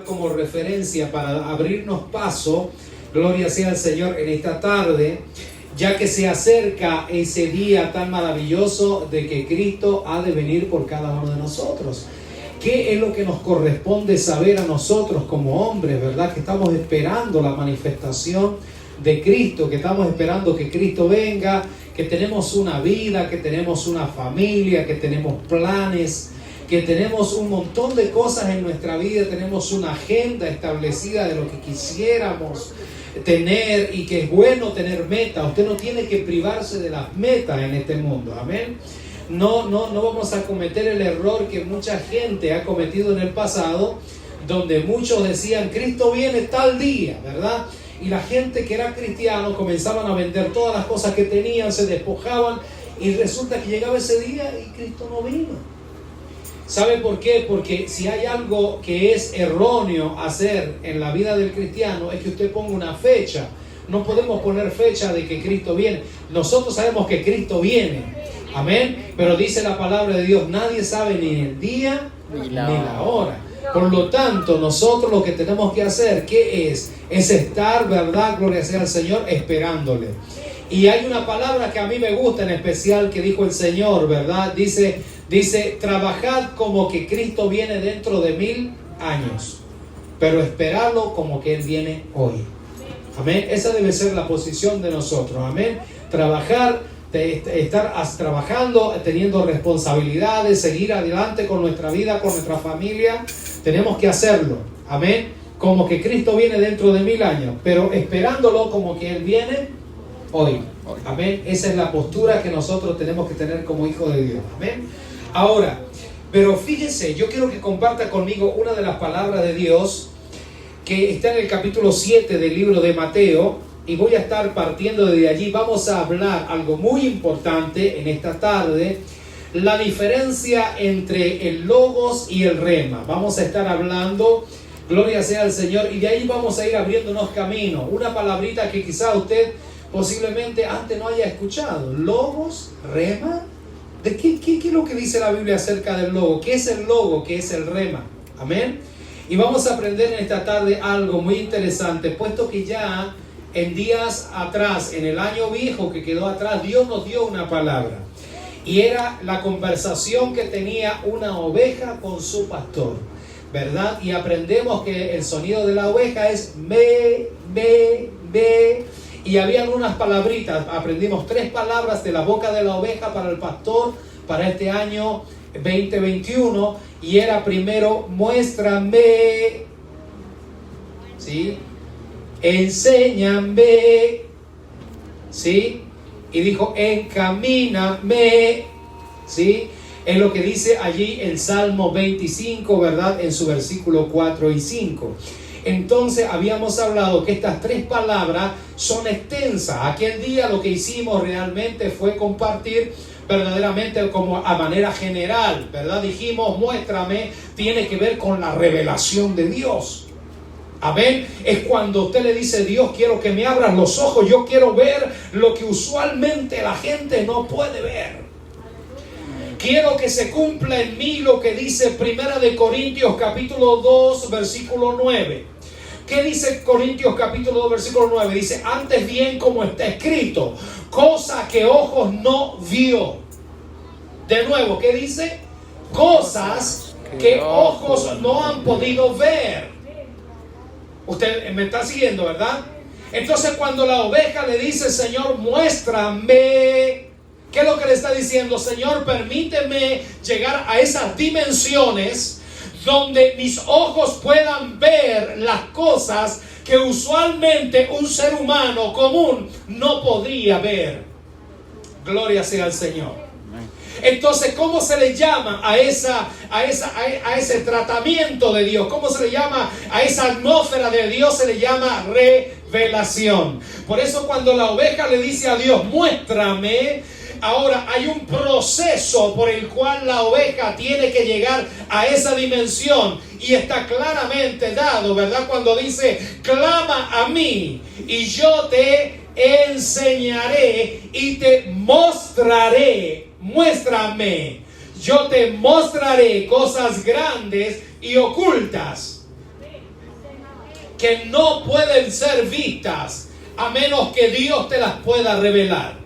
como referencia para abrirnos paso, gloria sea al Señor, en esta tarde, ya que se acerca ese día tan maravilloso de que Cristo ha de venir por cada uno de nosotros. ¿Qué es lo que nos corresponde saber a nosotros como hombres, verdad? Que estamos esperando la manifestación de Cristo, que estamos esperando que Cristo venga, que tenemos una vida, que tenemos una familia, que tenemos planes, que tenemos un montón de cosas en nuestra vida, tenemos una agenda establecida de lo que quisiéramos tener y que es bueno tener metas. Usted no tiene que privarse de las metas en este mundo, amén. No vamos a cometer el error que mucha gente ha cometido en el pasado, donde muchos decían Cristo viene tal día, ¿verdad? Y la gente que era cristiano comenzaban a vender todas las cosas que tenían, se despojaban y resulta que llegaba ese día y Cristo no vino. ¿Sabe por qué? Porque si hay algo que es erróneo hacer en la vida del cristiano es que usted ponga una fecha. No podemos poner fecha de que Cristo viene. Nosotros sabemos que Cristo viene, amén, pero dice la palabra de Dios, nadie sabe ni el día ni la hora. Por lo tanto, nosotros lo que tenemos que hacer, ¿qué es? Es estar, ¿verdad? Gloria sea al Señor, esperándole. Y hay una palabra que a mí me gusta en especial que dijo el Señor, ¿verdad? Dice, trabajad como que Cristo viene dentro de 1000 años, pero esperarlo como que Él viene hoy. Amén. Esa debe ser la posición de nosotros. Amén. Trabajar, estar trabajando, teniendo responsabilidades, seguir adelante con nuestra vida, con nuestra familia. Tenemos que hacerlo. Amén. Como que Cristo viene dentro de 1000 años, pero esperándolo como que Él viene hoy. Amén. Esa es la postura que nosotros tenemos que tener como hijos de Dios. Amén. Ahora, pero fíjense, yo quiero que comparta conmigo una de las palabras de Dios que está en el capítulo 7 del libro de Mateo, y voy a estar partiendo de allí. Vamos a hablar algo muy importante en esta tarde, la diferencia entre el logos y el rema. Vamos a estar hablando, gloria sea al Señor, y de ahí vamos a ir abriéndonos camino. Una palabrita que quizá usted posiblemente antes no haya escuchado. Logos, rema. ¿De qué es lo que dice la Biblia acerca del logo? ¿Qué es el logo? ¿Qué es el rema? Amén. Y vamos a aprender en esta tarde algo muy interesante, puesto que ya en días atrás, en el año viejo que quedó atrás, Dios nos dio una palabra. Y era la conversación que tenía una oveja con su pastor, ¿verdad? Y aprendemos que el sonido de la oveja es me, me. Y había unas palabritas, aprendimos 3 palabras de la boca de la oveja para el pastor para este año 2021, y era primero, muéstrame, ¿sí? Enséñame, ¿sí? Y dijo, encamíname, ¿sí? Es lo que dice allí el Salmo 25, ¿verdad? En su versículo 4 y 5. Entonces habíamos hablado que estas 3 palabras son extensas. Aquel día lo que hicimos realmente fue compartir verdaderamente como a manera general, ¿verdad? Dijimos, muéstrame, tiene que ver con la revelación de Dios. Amén. Es cuando usted le dice, Dios, quiero que me abras los ojos, yo quiero ver lo que usualmente la gente no puede ver. Quiero que se cumpla en mí lo que dice Primera de Corintios capítulo 2 versículo 9. ¿Qué dice Corintios capítulo 2 versículo 9? Dice, antes bien como está escrito, cosa que ojos no vio. De nuevo, ¿qué dice? Cosas que ojos no han podido ver. Usted me está siguiendo, ¿verdad? Entonces cuando la oveja le dice, Señor, muéstrame, ¿qué es lo que le está diciendo? Señor, permíteme llegar a esas dimensiones donde mis ojos puedan ver las cosas que usualmente un ser humano común no podría ver. Gloria sea al Señor. Entonces, ¿cómo se le llama a ese tratamiento de Dios? ¿Cómo se le llama a esa atmósfera de Dios? Se le llama revelación. Por eso cuando la oveja le dice a Dios, muéstrame, ahora hay un proceso por el cual la oveja tiene que llegar a esa dimensión, y está claramente dado, ¿verdad? Cuando dice, clama a mí y yo te enseñaré y te mostraré. Muéstrame, yo te mostraré cosas grandes y ocultas. que no pueden ser vistas a menos que Dios te las pueda revelar.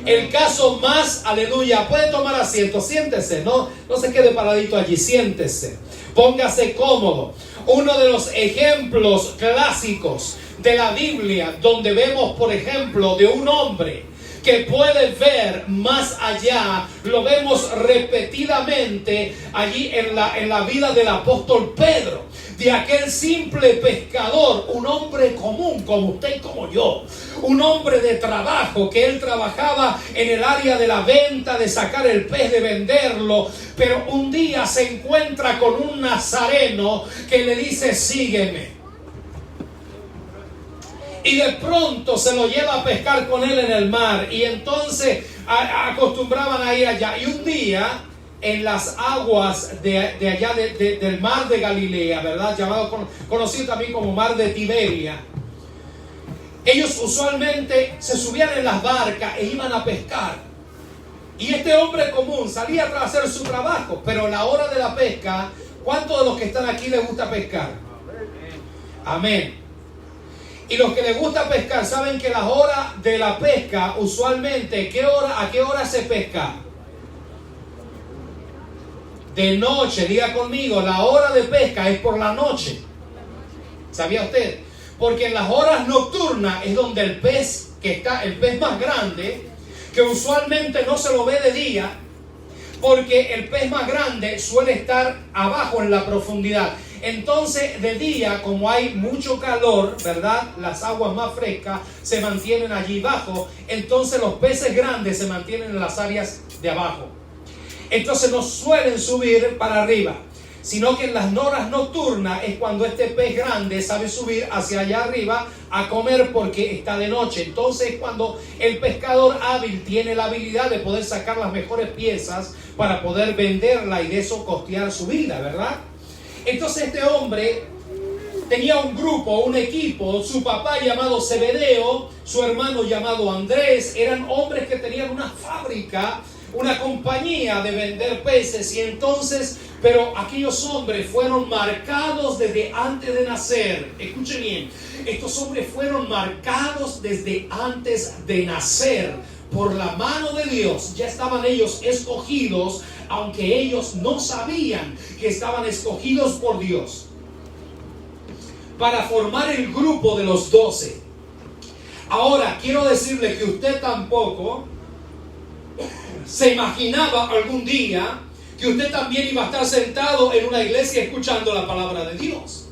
El caso más, aleluya, puede tomar asiento, siéntese, no se quede paradito allí, siéntese, póngase cómodo. Uno de los ejemplos clásicos de la Biblia, donde vemos, por ejemplo, de un hombre que puede ver más allá, lo vemos repetidamente allí en la vida del apóstol Pedro, de aquel simple pescador, un hombre común como usted y como yo, un hombre de trabajo, que él trabajaba en el área de la venta, de sacar el pez, de venderlo, pero un día se encuentra con un nazareno que le dice: sígueme. Y de pronto se lo lleva a pescar con él en el mar. Y entonces acostumbraban a ir allá. Y un día, en las aguas de allá del mar de Galilea, ¿verdad? Conocido también como mar de Tiberia, ellos usualmente se subían en las barcas e iban a pescar. Y este hombre común salía a hacer su trabajo. Pero a la hora de la pesca, ¿cuántos de los que están aquí les gusta pescar? Amén. Y los que les gusta pescar saben que las horas de la pesca, usualmente, ¿a qué hora se pesca? De noche, diga conmigo, la hora de pesca es por la noche. ¿Sabía usted? Porque en las horas nocturnas es donde el pez más grande, que usualmente no se lo ve de día, porque el pez más grande suele estar abajo en la profundidad. Entonces, de día, como hay mucho calor, ¿verdad? Las aguas más frescas se mantienen allí abajo. Entonces, los peces grandes se mantienen en las áreas de abajo. Entonces, no suelen subir para arriba, sino que en las horas nocturnas es cuando este pez grande sabe subir hacia allá arriba a comer porque está de noche. Entonces, cuando el pescador hábil tiene la habilidad de poder sacar las mejores piezas para poder venderla y de eso costear su vida, ¿verdad? Entonces este hombre tenía un grupo, un equipo, su papá llamado Zebedeo, su hermano llamado Andrés, eran hombres que tenían una fábrica, una compañía de vender peces. Y entonces, pero aquellos hombres fueron marcados desde antes de nacer. Escuchen bien, estos hombres fueron marcados desde antes de nacer por la mano de Dios. Ya estaban ellos escogidos, aunque ellos no sabían que estaban escogidos por Dios para formar el grupo de los 12. Ahora, quiero decirle que usted tampoco se imaginaba algún día que usted también iba a estar sentado en una iglesia escuchando la palabra de Dios.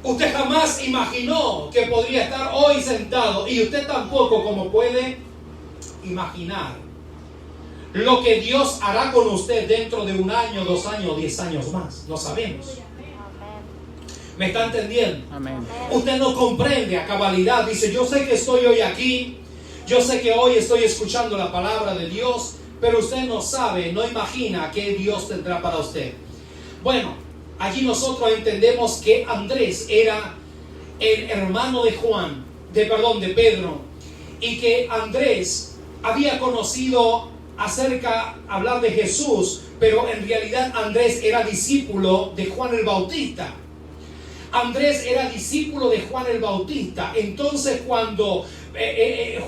Usted jamás imaginó que podría estar hoy sentado, y usted tampoco como puede imaginar lo que Dios hará con usted dentro de 1 año, 2 años, 10 años más. No sabemos. ¿Me está entendiendo? Amén. Usted no comprende a cabalidad. Dice: yo sé que estoy hoy aquí, yo sé que hoy estoy escuchando la palabra de Dios, pero usted no sabe, no imagina qué Dios tendrá para usted. Bueno, allí nosotros entendemos que Andrés era el hermano de de Pedro, y que Andrés había conocido hablar de Jesús, pero en realidad Andrés era discípulo de Juan el Bautista. Andrés era discípulo de Juan el Bautista. Entonces, cuando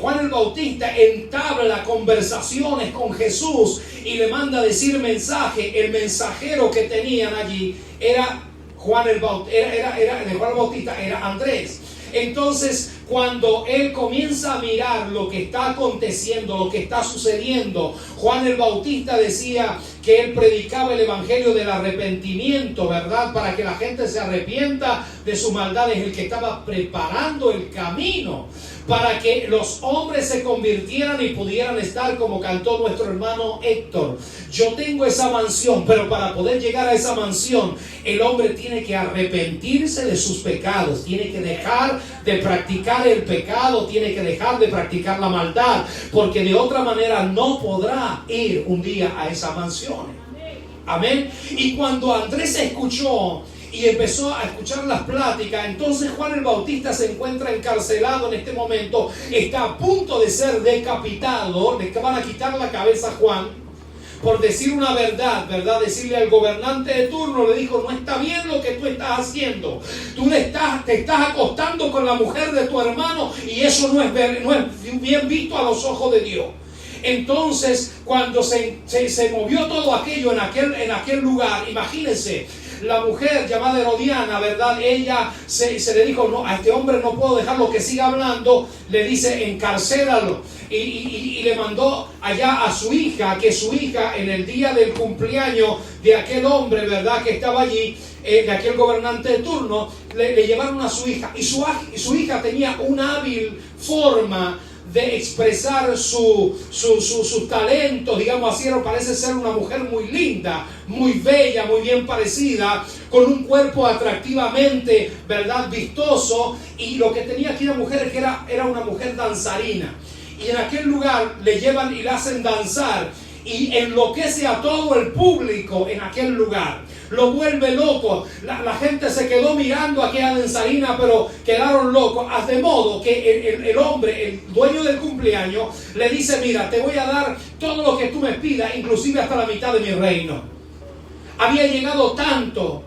Juan el Bautista entabla conversaciones con Jesús y le manda a decir mensaje, el mensajero que tenían allí era Juan el Bautista, era Andrés. Entonces, cuando él comienza a mirar lo que está aconteciendo, lo que está sucediendo, Juan el Bautista decía que él predicaba el evangelio del arrepentimiento, ¿verdad? Para que la gente se arrepienta de sus maldades. El que estaba preparando el camino para que los hombres se convirtieran y pudieran estar, como cantó nuestro hermano Héctor: yo tengo esa mansión, pero para poder llegar a esa mansión, el hombre tiene que arrepentirse de sus pecados, tiene que dejar de practicar el pecado, tiene que dejar de practicar la maldad, porque de otra manera no podrá ir un día a esa mansión. Amén. Y cuando Andrés escuchó y empezó a escuchar las pláticas, entonces Juan el Bautista se encuentra encarcelado en este momento, está a punto de ser decapitado, le van a quitar la cabeza a Juan, por decir una verdad, ¿verdad? Decirle al gobernante de turno, le dijo, no está bien lo que tú estás haciendo. Tú te estás acostando con la mujer de tu hermano y eso no es bien visto a los ojos de Dios. Entonces, cuando se movió todo aquello en aquel lugar, imagínense, la mujer llamada Herodiana, ¿verdad? Ella se le dijo, no, a este hombre no puedo dejarlo que siga hablando. Le dice, encarcélalo. Y le mandó allá a su hija, que su hija en el día del cumpleaños de aquel hombre, ¿verdad? Que estaba allí, de aquel gobernante de turno, le llevaron a su hija. Y su hija tenía una hábil forma de expresar sus talentos, digamos así. Parece ser una mujer muy linda, muy bella, muy bien parecida, con un cuerpo atractivamente, ¿verdad?, vistoso. Y lo que tenía aquella mujer es que era una mujer danzarina. Y en aquel lugar le llevan y la hacen danzar y enloquece a todo el público en aquel lugar. Lo vuelve loco. La gente se quedó mirando a aquella danzarina, pero quedaron locos. De modo que el hombre, el dueño del cumpleaños, le dice, mira, te voy a dar todo lo que tú me pidas, inclusive hasta la mitad de mi reino. Había llegado tanto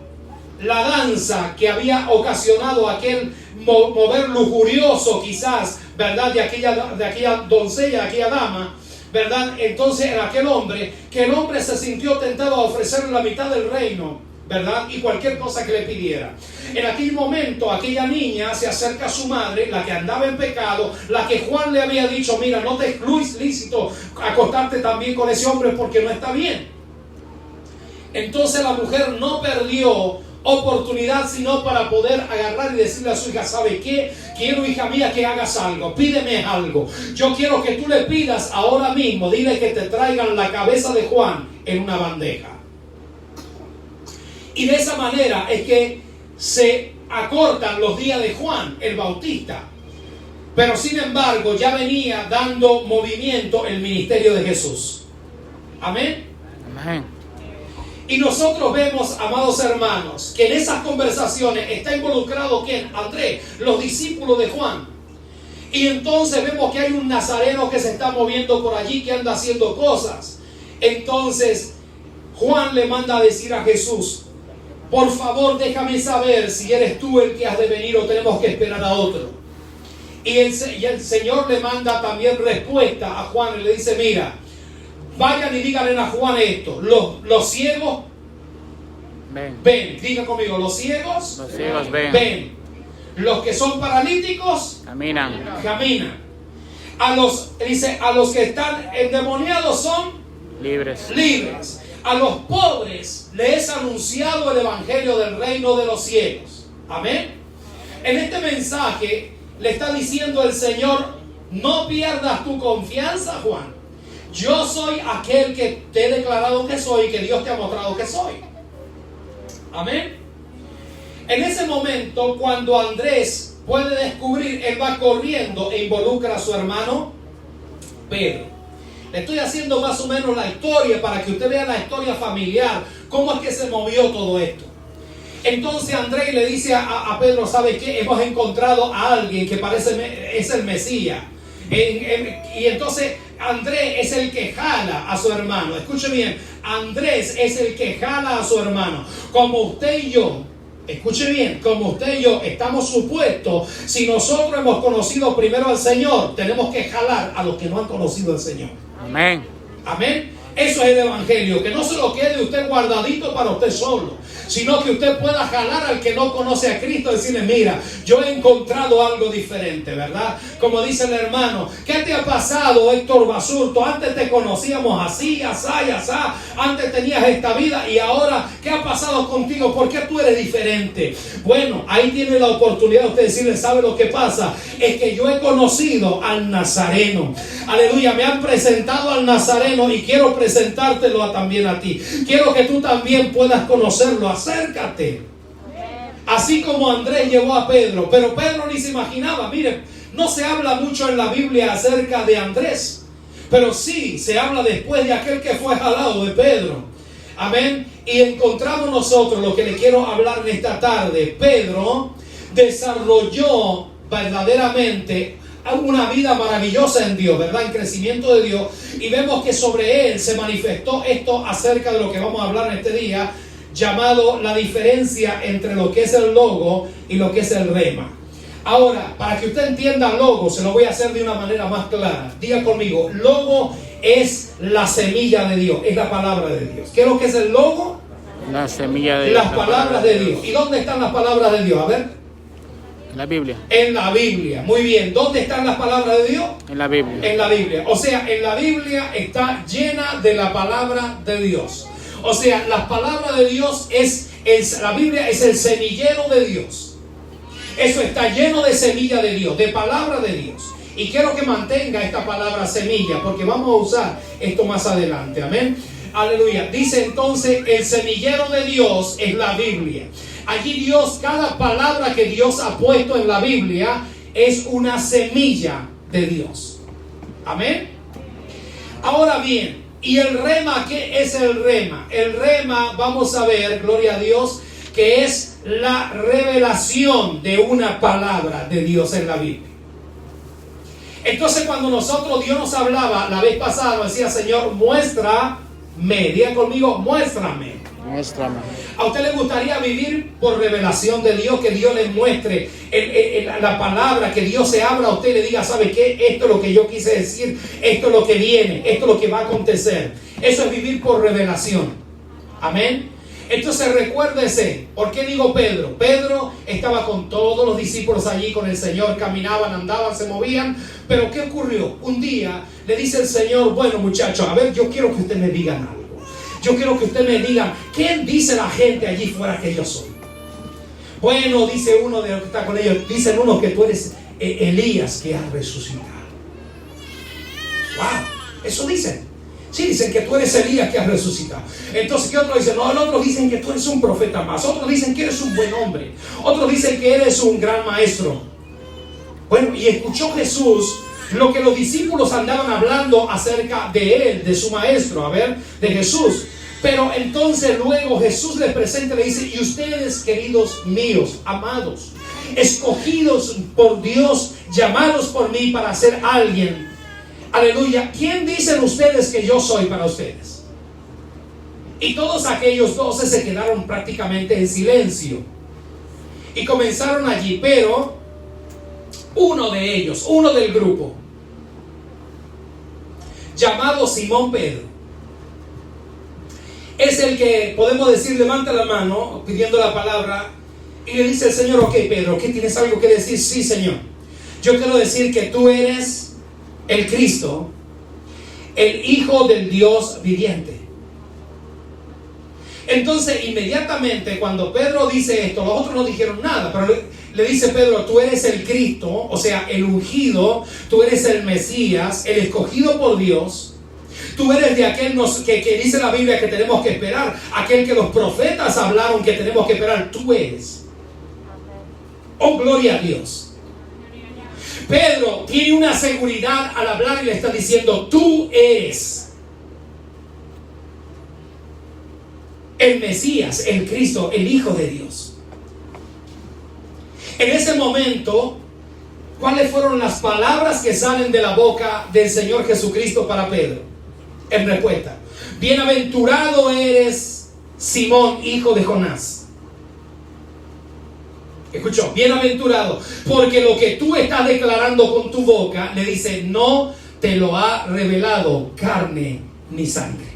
la danza que había ocasionado aquel mover lujurioso, quizás, ¿verdad?, de aquella doncella, de aquella dama, ¿verdad? Entonces en aquel hombre, que el hombre se sintió tentado a ofrecerle la mitad del reino, ¿verdad? Y cualquier cosa que le pidiera. En aquel momento aquella niña se acerca a su madre, la que andaba en pecado, la que Juan le había dicho, mira, no te es lícito acostarte también con ese hombre porque no está bien. Entonces la mujer no perdió oportunidad sino para poder agarrar y decirle a su hija, ¿sabe qué? Quiero, hija mía, que hagas algo, pídeme algo. Yo quiero que tú le pidas ahora mismo, dile que te traigan la cabeza de Juan en una bandeja. Y de esa manera es que se acortan los días de Juan el Bautista. Pero sin embargo ya venía dando movimiento el ministerio de Jesús. Amén. Amén. Y nosotros vemos, amados hermanos, que en esas conversaciones está involucrado ¿quién? Andrés, los discípulos de Juan. Y entonces vemos que hay un nazareno que se está moviendo por allí, que anda haciendo cosas. Entonces Juan le manda a decir a Jesús, por favor déjame saber si eres tú el que has de venir o tenemos que esperar a otro. Y el Señor le manda también respuesta a Juan y le dice, mira, vayan y díganle a Juan esto, los ciegos ven, diga conmigo, los ciegos ven, los que son paralíticos caminan. A los que están endemoniados son libres. A los pobres les es anunciado el evangelio del reino de los cielos. Amén. En este mensaje le está diciendo el Señor, no pierdas tu confianza, Juan. Yo soy aquel que te he declarado que soy, que Dios te ha mostrado que soy. Amén. En ese momento, cuando Andrés puede descubrir, él va corriendo e involucra a su hermano Pedro. Le estoy haciendo más o menos la historia para que usted vea la historia familiar, cómo es que se movió todo esto. Entonces Andrés le dice a Pedro, ¿sabe qué? Hemos encontrado a alguien que parece es el Mesías. Y entonces Andrés es el que jala a su hermano. Escuche bien, Andrés es el que jala a su hermano. Como usted y yo, escuche bien, como usted y yo estamos supuestos, si nosotros hemos conocido primero al Señor, tenemos que jalar a los que no han conocido al Señor. Amén. Amén. Eso es el evangelio, que no se lo quede usted guardadito para usted solo, sino que usted pueda jalar al que no conoce a Cristo y decirle, mira, yo he encontrado algo diferente, ¿verdad? Como dice el hermano, ¿qué te ha pasado, Héctor Basurto? Antes te conocíamos así, asá y asá, antes tenías esta vida y ahora, ¿qué ha pasado contigo? ¿Por qué tú eres diferente? Bueno, ahí tiene la oportunidad de usted decirle, ¿sabe lo que pasa? Es que yo he conocido al Nazareno. Aleluya, me han presentado al Nazareno y quiero presentártelo también a ti. Quiero que tú también puedas conocerlo. Acércate. Así como Andrés llevó a Pedro, pero Pedro ni se imaginaba. Mire, no se habla mucho en la Biblia acerca de Andrés, pero sí se habla después de aquel que fue jalado de Pedro. Amén. Y encontramos nosotros lo que le quiero hablar en esta tarde. Pedro desarrolló verdaderamente una vida maravillosa en Dios, ¿verdad? En crecimiento de Dios. Y vemos que sobre él se manifestó esto acerca de lo que vamos a hablar en este día, llamado la diferencia entre lo que es el logo y lo que es el rema. Ahora, para que usted entienda logo, se lo voy a hacer de una manera más clara. Diga conmigo, logo es la semilla de Dios, es la palabra de Dios. ¿Qué es lo que es el logo? La semilla de Las palabras de Dios. ¿Y dónde están las palabras de Dios? A ver. En la Biblia. En la Biblia. Muy bien. ¿Dónde están las palabras de Dios? En la Biblia. En la Biblia. O sea, en la Biblia está llena de la palabra de Dios. O sea, la palabra de Dios la Biblia es el semillero de Dios. Eso está lleno de semilla de Dios, de palabra de Dios. Y quiero que mantenga esta palabra semilla, porque vamos a usar esto más adelante. Amén. Aleluya. Dice entonces, el semillero de Dios es la Biblia. Allí Dios, cada palabra que Dios ha puesto en la Biblia es una semilla de Dios. Amén. Ahora bien, ¿y el rema? ¿Qué es el rema? El rema, vamos a ver, gloria a Dios, que es la revelación de una palabra de Dios en la Biblia. Entonces, cuando Dios nos hablaba la vez pasada, nos decía, Señor, muéstrame. Diga conmigo, muéstrame. Muéstrame. ¿A usted le gustaría vivir por revelación de Dios? Que Dios le muestre la palabra, que Dios se abra a usted y le diga, ¿sabe qué? Esto es lo que yo quise decir, esto es lo que viene, esto es lo que va a acontecer. Eso es vivir por revelación. Amén. Entonces recuérdese, ¿por qué digo Pedro? Pedro estaba con todos los discípulos allí con el Señor, caminaban, andaban, se movían, pero ¿qué ocurrió? Un día le dice el Señor, bueno muchachos, a ver, yo quiero que ustedes me digan algo. Yo quiero que ustedes me digan, ¿qué dice la gente allí fuera que yo soy? Bueno, dice uno de los que está con ellos, dicen unos que tú eres Elías que ha resucitado. Wow, eso dicen. Sí, dicen que tú eres Elías que has resucitado. Entonces, ¿qué otros dicen? No, el otro dicen que tú eres un profeta más. Otros dicen que eres un buen hombre. Otros dicen que eres un gran maestro. Bueno, y escuchó Jesús lo que los discípulos andaban hablando acerca de él, de su maestro, a ver, de Jesús. Pero entonces luego Jesús les presenta y le dice, y ustedes, queridos míos, amados, escogidos por Dios, llamados por mí para ser alguien. Aleluya. ¿Quién dicen ustedes que yo soy para ustedes? Y todos aquellos 12 se quedaron prácticamente en silencio. Y comenzaron allí, pero uno de ellos, uno del grupo, llamado Simón Pedro, es el que podemos decir, levanta la mano pidiendo la palabra y le dice al Señor, ok Pedro, ¿qué tienes algo que decir? Sí, Señor. Yo quiero decir que tú eres el Cristo, el Hijo del Dios viviente. Entonces inmediatamente cuando Pedro dice esto, los otros no dijeron nada, pero le dice Pedro, tú eres el Cristo, o sea, el ungido, tú eres el Mesías, el escogido por Dios. Tú eres de aquel que dice la Biblia que tenemos que esperar, aquel que los profetas hablaron que tenemos que esperar, tú eres. Oh, gloria a Dios. Pedro tiene una seguridad al hablar y le está diciendo, tú eres el Mesías, el Cristo, el Hijo de Dios. En ese momento, ¿cuáles fueron las palabras que salen de la boca del Señor Jesucristo para Pedro? En respuesta, bienaventurado eres, Simón, hijo de Jonás. Escuchó, bienaventurado, porque lo que tú estás declarando con tu boca, le dice, no te lo ha revelado carne ni sangre.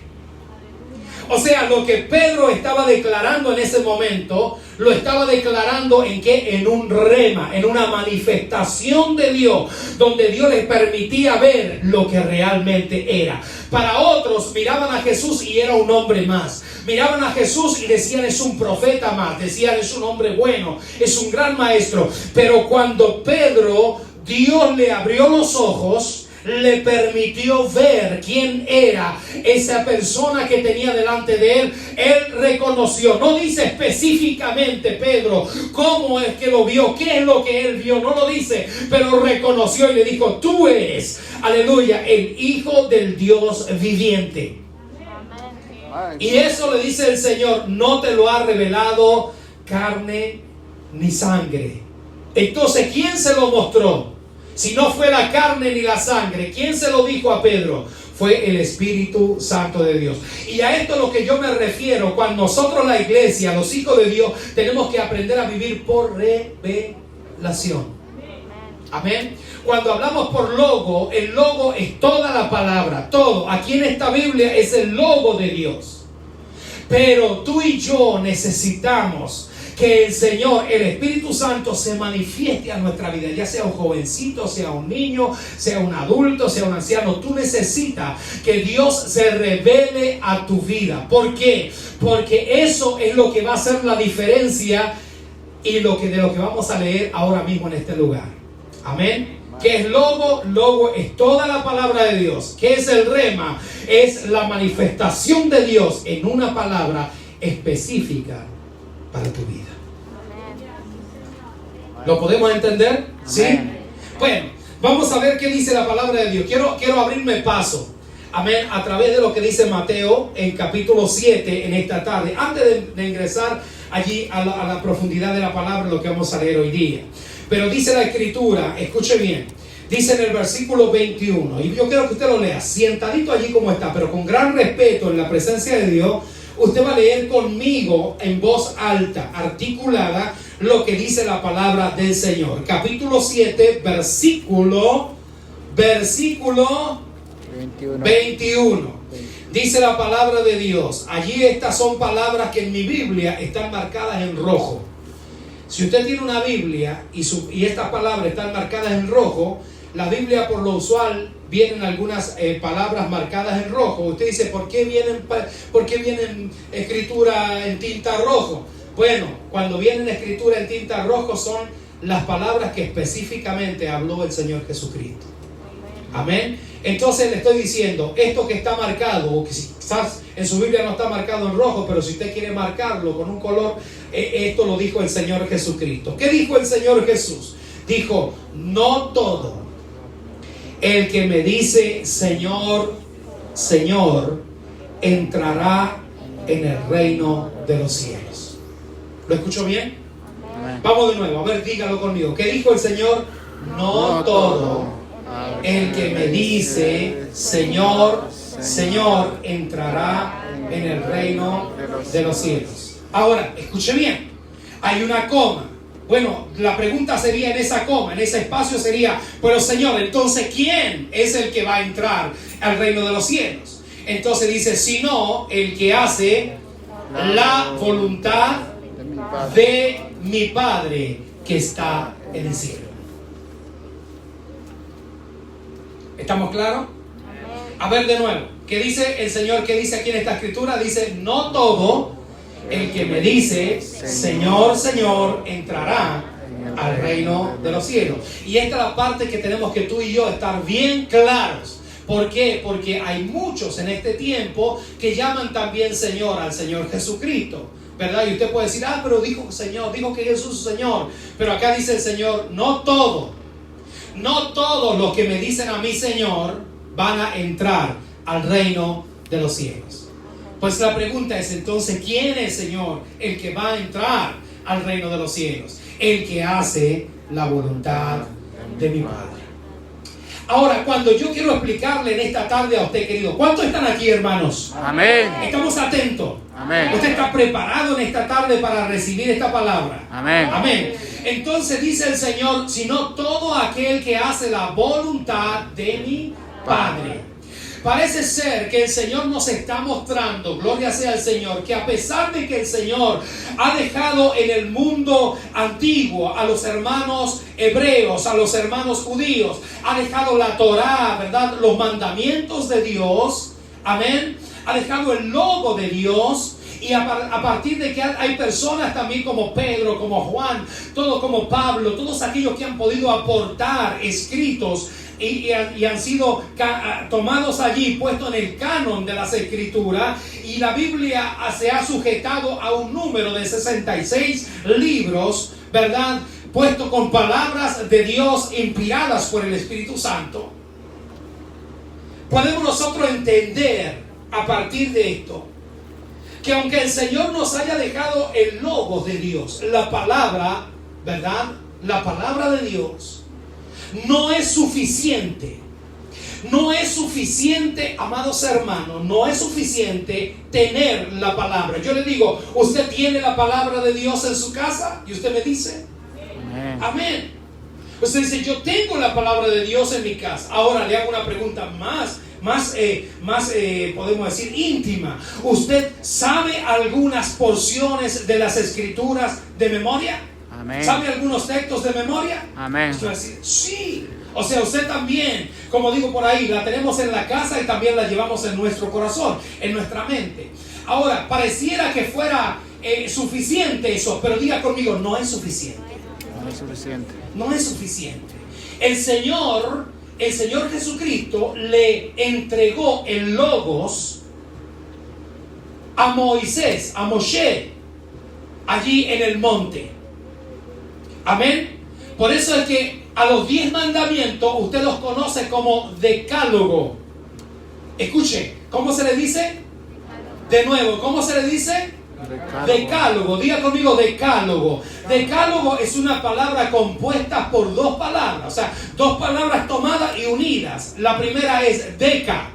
O sea, lo que Pedro estaba declarando en ese momento, lo estaba declarando en qué, en un rema, en una manifestación de Dios, donde Dios les permitía ver lo que realmente era. Para otros miraban a Jesús y era un hombre más. Miraban a Jesús y decían, es un profeta más. Decían, es un hombre bueno, es un gran maestro. Pero cuando Pedro, Dios le abrió los ojos, le permitió ver quién era esa persona que tenía delante de él. Él reconoció, no dice específicamente Pedro cómo es que lo vio, qué es lo que él vio, no lo dice, pero reconoció y le dijo, tú eres, aleluya, el Hijo del Dios viviente. Y eso le dice el Señor, no te lo ha revelado carne ni sangre. Entonces, ¿quién se lo mostró? Si no fue la carne ni la sangre, ¿quién se lo dijo a Pedro? Fue el Espíritu Santo de Dios. Y a esto es lo que yo me refiero cuando nosotros, la iglesia, los hijos de Dios, tenemos que aprender a vivir por revelación. Amén. Cuando hablamos por logo, el logo es toda la palabra, todo. Aquí en esta Biblia es el logo de Dios. Pero tú y yo necesitamos que el Señor, el Espíritu Santo, se manifieste a nuestra vida, ya sea un jovencito, sea un niño, sea un adulto, sea un anciano. Tú necesitas que Dios se revele a tu vida. ¿Por qué? Porque eso es lo que va a hacer la diferencia y de lo que vamos a leer ahora mismo en este lugar. Amén. ¿Qué es logo? Logo es toda la palabra de Dios. ¿Qué es el rema? Es la manifestación de Dios en una palabra específica para tu vida. ¿Lo podemos entender? ¿Sí? Bueno, vamos a ver qué dice la palabra de Dios. Quiero abrirme paso, amén, a través de lo que dice Mateo en capítulo 7 en esta tarde, antes de ingresar allí a la profundidad de la palabra, lo que vamos a leer hoy día. Pero dice la Escritura, escuche bien, dice en el versículo 21, y yo quiero que usted lo lea, sientadito allí como está, pero con gran respeto en la presencia de Dios. Usted va a leer conmigo en voz alta, articulada, lo que dice la palabra del Señor. Capítulo 7, versículo 21. Dice la palabra de Dios. Allí estas son palabras que en mi Biblia están marcadas en rojo. Si usted tiene una Biblia y estas palabras están marcadas en rojo, la Biblia por lo usual vienen algunas palabras marcadas en rojo. Usted dice, ¿por qué vienen escritura en tinta rojo? Bueno, cuando vienen escritura en tinta rojo son las palabras que específicamente habló el Señor Jesucristo. Amén. Entonces le estoy diciendo, esto que está marcado, o que quizás en su Biblia no está marcado en rojo, pero si usted quiere marcarlo con un color, esto lo dijo el Señor Jesucristo. ¿Qué dijo el Señor Jesús? Dijo, no todo el que me dice Señor, Señor, entrará en el reino de los cielos. ¿Lo escuchó bien? Amén. Vamos de nuevo, a ver, dígalo conmigo. ¿Qué dijo el Señor? No todo el que me dice Señor, Señor, entrará en el reino de los cielos. Ahora, escuche bien, hay una coma. Bueno, la pregunta sería en esa coma, en ese espacio sería, pero Señor, entonces ¿quién es el que va a entrar al reino de los cielos? Entonces dice, sino el que hace la voluntad de mi Padre que está en el cielo. ¿Estamos claros? A ver de nuevo, ¿qué dice el Señor? ¿Qué dice aquí en esta escritura? Dice, no todo el que me dice Señor, Señor, entrará al reino de los cielos. Y esta es la parte que tenemos que tú y yo estar bien claros. ¿Por qué? Porque hay muchos en este tiempo que llaman también Señor al Señor Jesucristo, ¿verdad? Y usted puede decir, pero dijo Señor, dijo que Jesús es Señor. Pero acá dice el Señor, no todos los que me dicen a mí Señor van a entrar al reino de los cielos. Pues la pregunta es entonces, ¿quién es, Señor, el que va a entrar al reino de los cielos? El que hace la voluntad de mi Padre. Ahora, cuando yo quiero explicarle en esta tarde a usted, querido, ¿cuántos están aquí, hermanos? Amén. ¿Estamos atentos? Amén. ¿Usted está preparado en esta tarde para recibir esta palabra? Amén. Amén. Entonces dice el Señor, sino todo aquel que hace la voluntad de mi Padre. Parece ser que el Señor nos está mostrando, gloria sea al Señor, que a pesar de que el Señor ha dejado en el mundo antiguo a los hermanos hebreos, a los hermanos judíos, ha dejado la Torá, ¿verdad? Los mandamientos de Dios, amén, ha dejado el logo de Dios. Y a partir de que hay personas también como Pedro, como Juan, todos como Pablo, todos aquellos que han podido aportar escritos y han sido tomados allí, puestos en el canon de las Escrituras, y la Biblia se ha sujetado a un número de 66 libros, ¿verdad? Puesto con palabras de Dios inspiradas por el Espíritu Santo. Podemos nosotros entender a partir de esto que aunque el Señor nos haya dejado el logo de Dios, la palabra, ¿verdad? La palabra de Dios, no es suficiente. No es suficiente, amados hermanos, no es suficiente tener la palabra. Yo le digo, ¿usted tiene la palabra de Dios en su casa? Y usted me dice, amén. Amén. Usted dice, yo tengo la palabra de Dios en mi casa. Ahora le hago una pregunta más podemos decir íntima. ¿Usted sabe algunas porciones de las escrituras de memoria? Amén. ¿Sabe algunos textos de memoria? Amén. Usted va a decir, sí. O sea, usted también, como digo por ahí, la tenemos en la casa y también la llevamos en nuestro corazón, en nuestra mente. Ahora, pareciera que fuera suficiente eso, pero diga conmigo, no es suficiente. No es suficiente. No es suficiente. El Señor Jesucristo le entregó el Logos a Moisés, a Moshe, allí en el monte. Amén. Por eso es que a los 10 mandamientos usted los conoce como decálogo. Escuche, ¿cómo se le dice? De nuevo, ¿cómo se le dice? Decálogo. Diga conmigo, decálogo. Decálogo es una palabra compuesta por dos palabras, o sea, dos palabras tomadas y unidas. La primera es deca,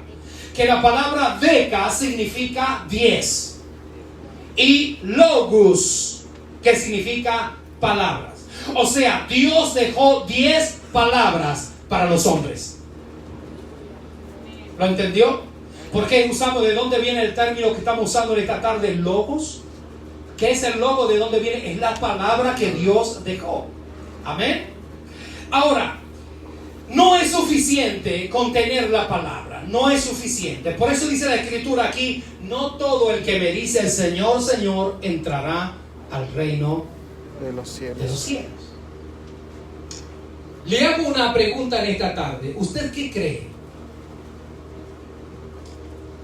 que la palabra deca significa 10, y logos, que significa palabras. O sea, Dios dejó 10 palabras para los hombres. ¿Lo entendió? ¿Por qué usamos, de dónde viene el término que estamos usando en esta tarde, logos? ¿Qué es el logo? ¿De dónde viene? Es la palabra que Dios dejó. Amén. Ahora, no es suficiente con tener la palabra. No es suficiente. Por eso dice la Escritura aquí, no todo el que me dice el Señor, Señor, entrará al reino de los cielos. De los cielos. Le hago una pregunta en esta tarde. ¿Usted qué cree?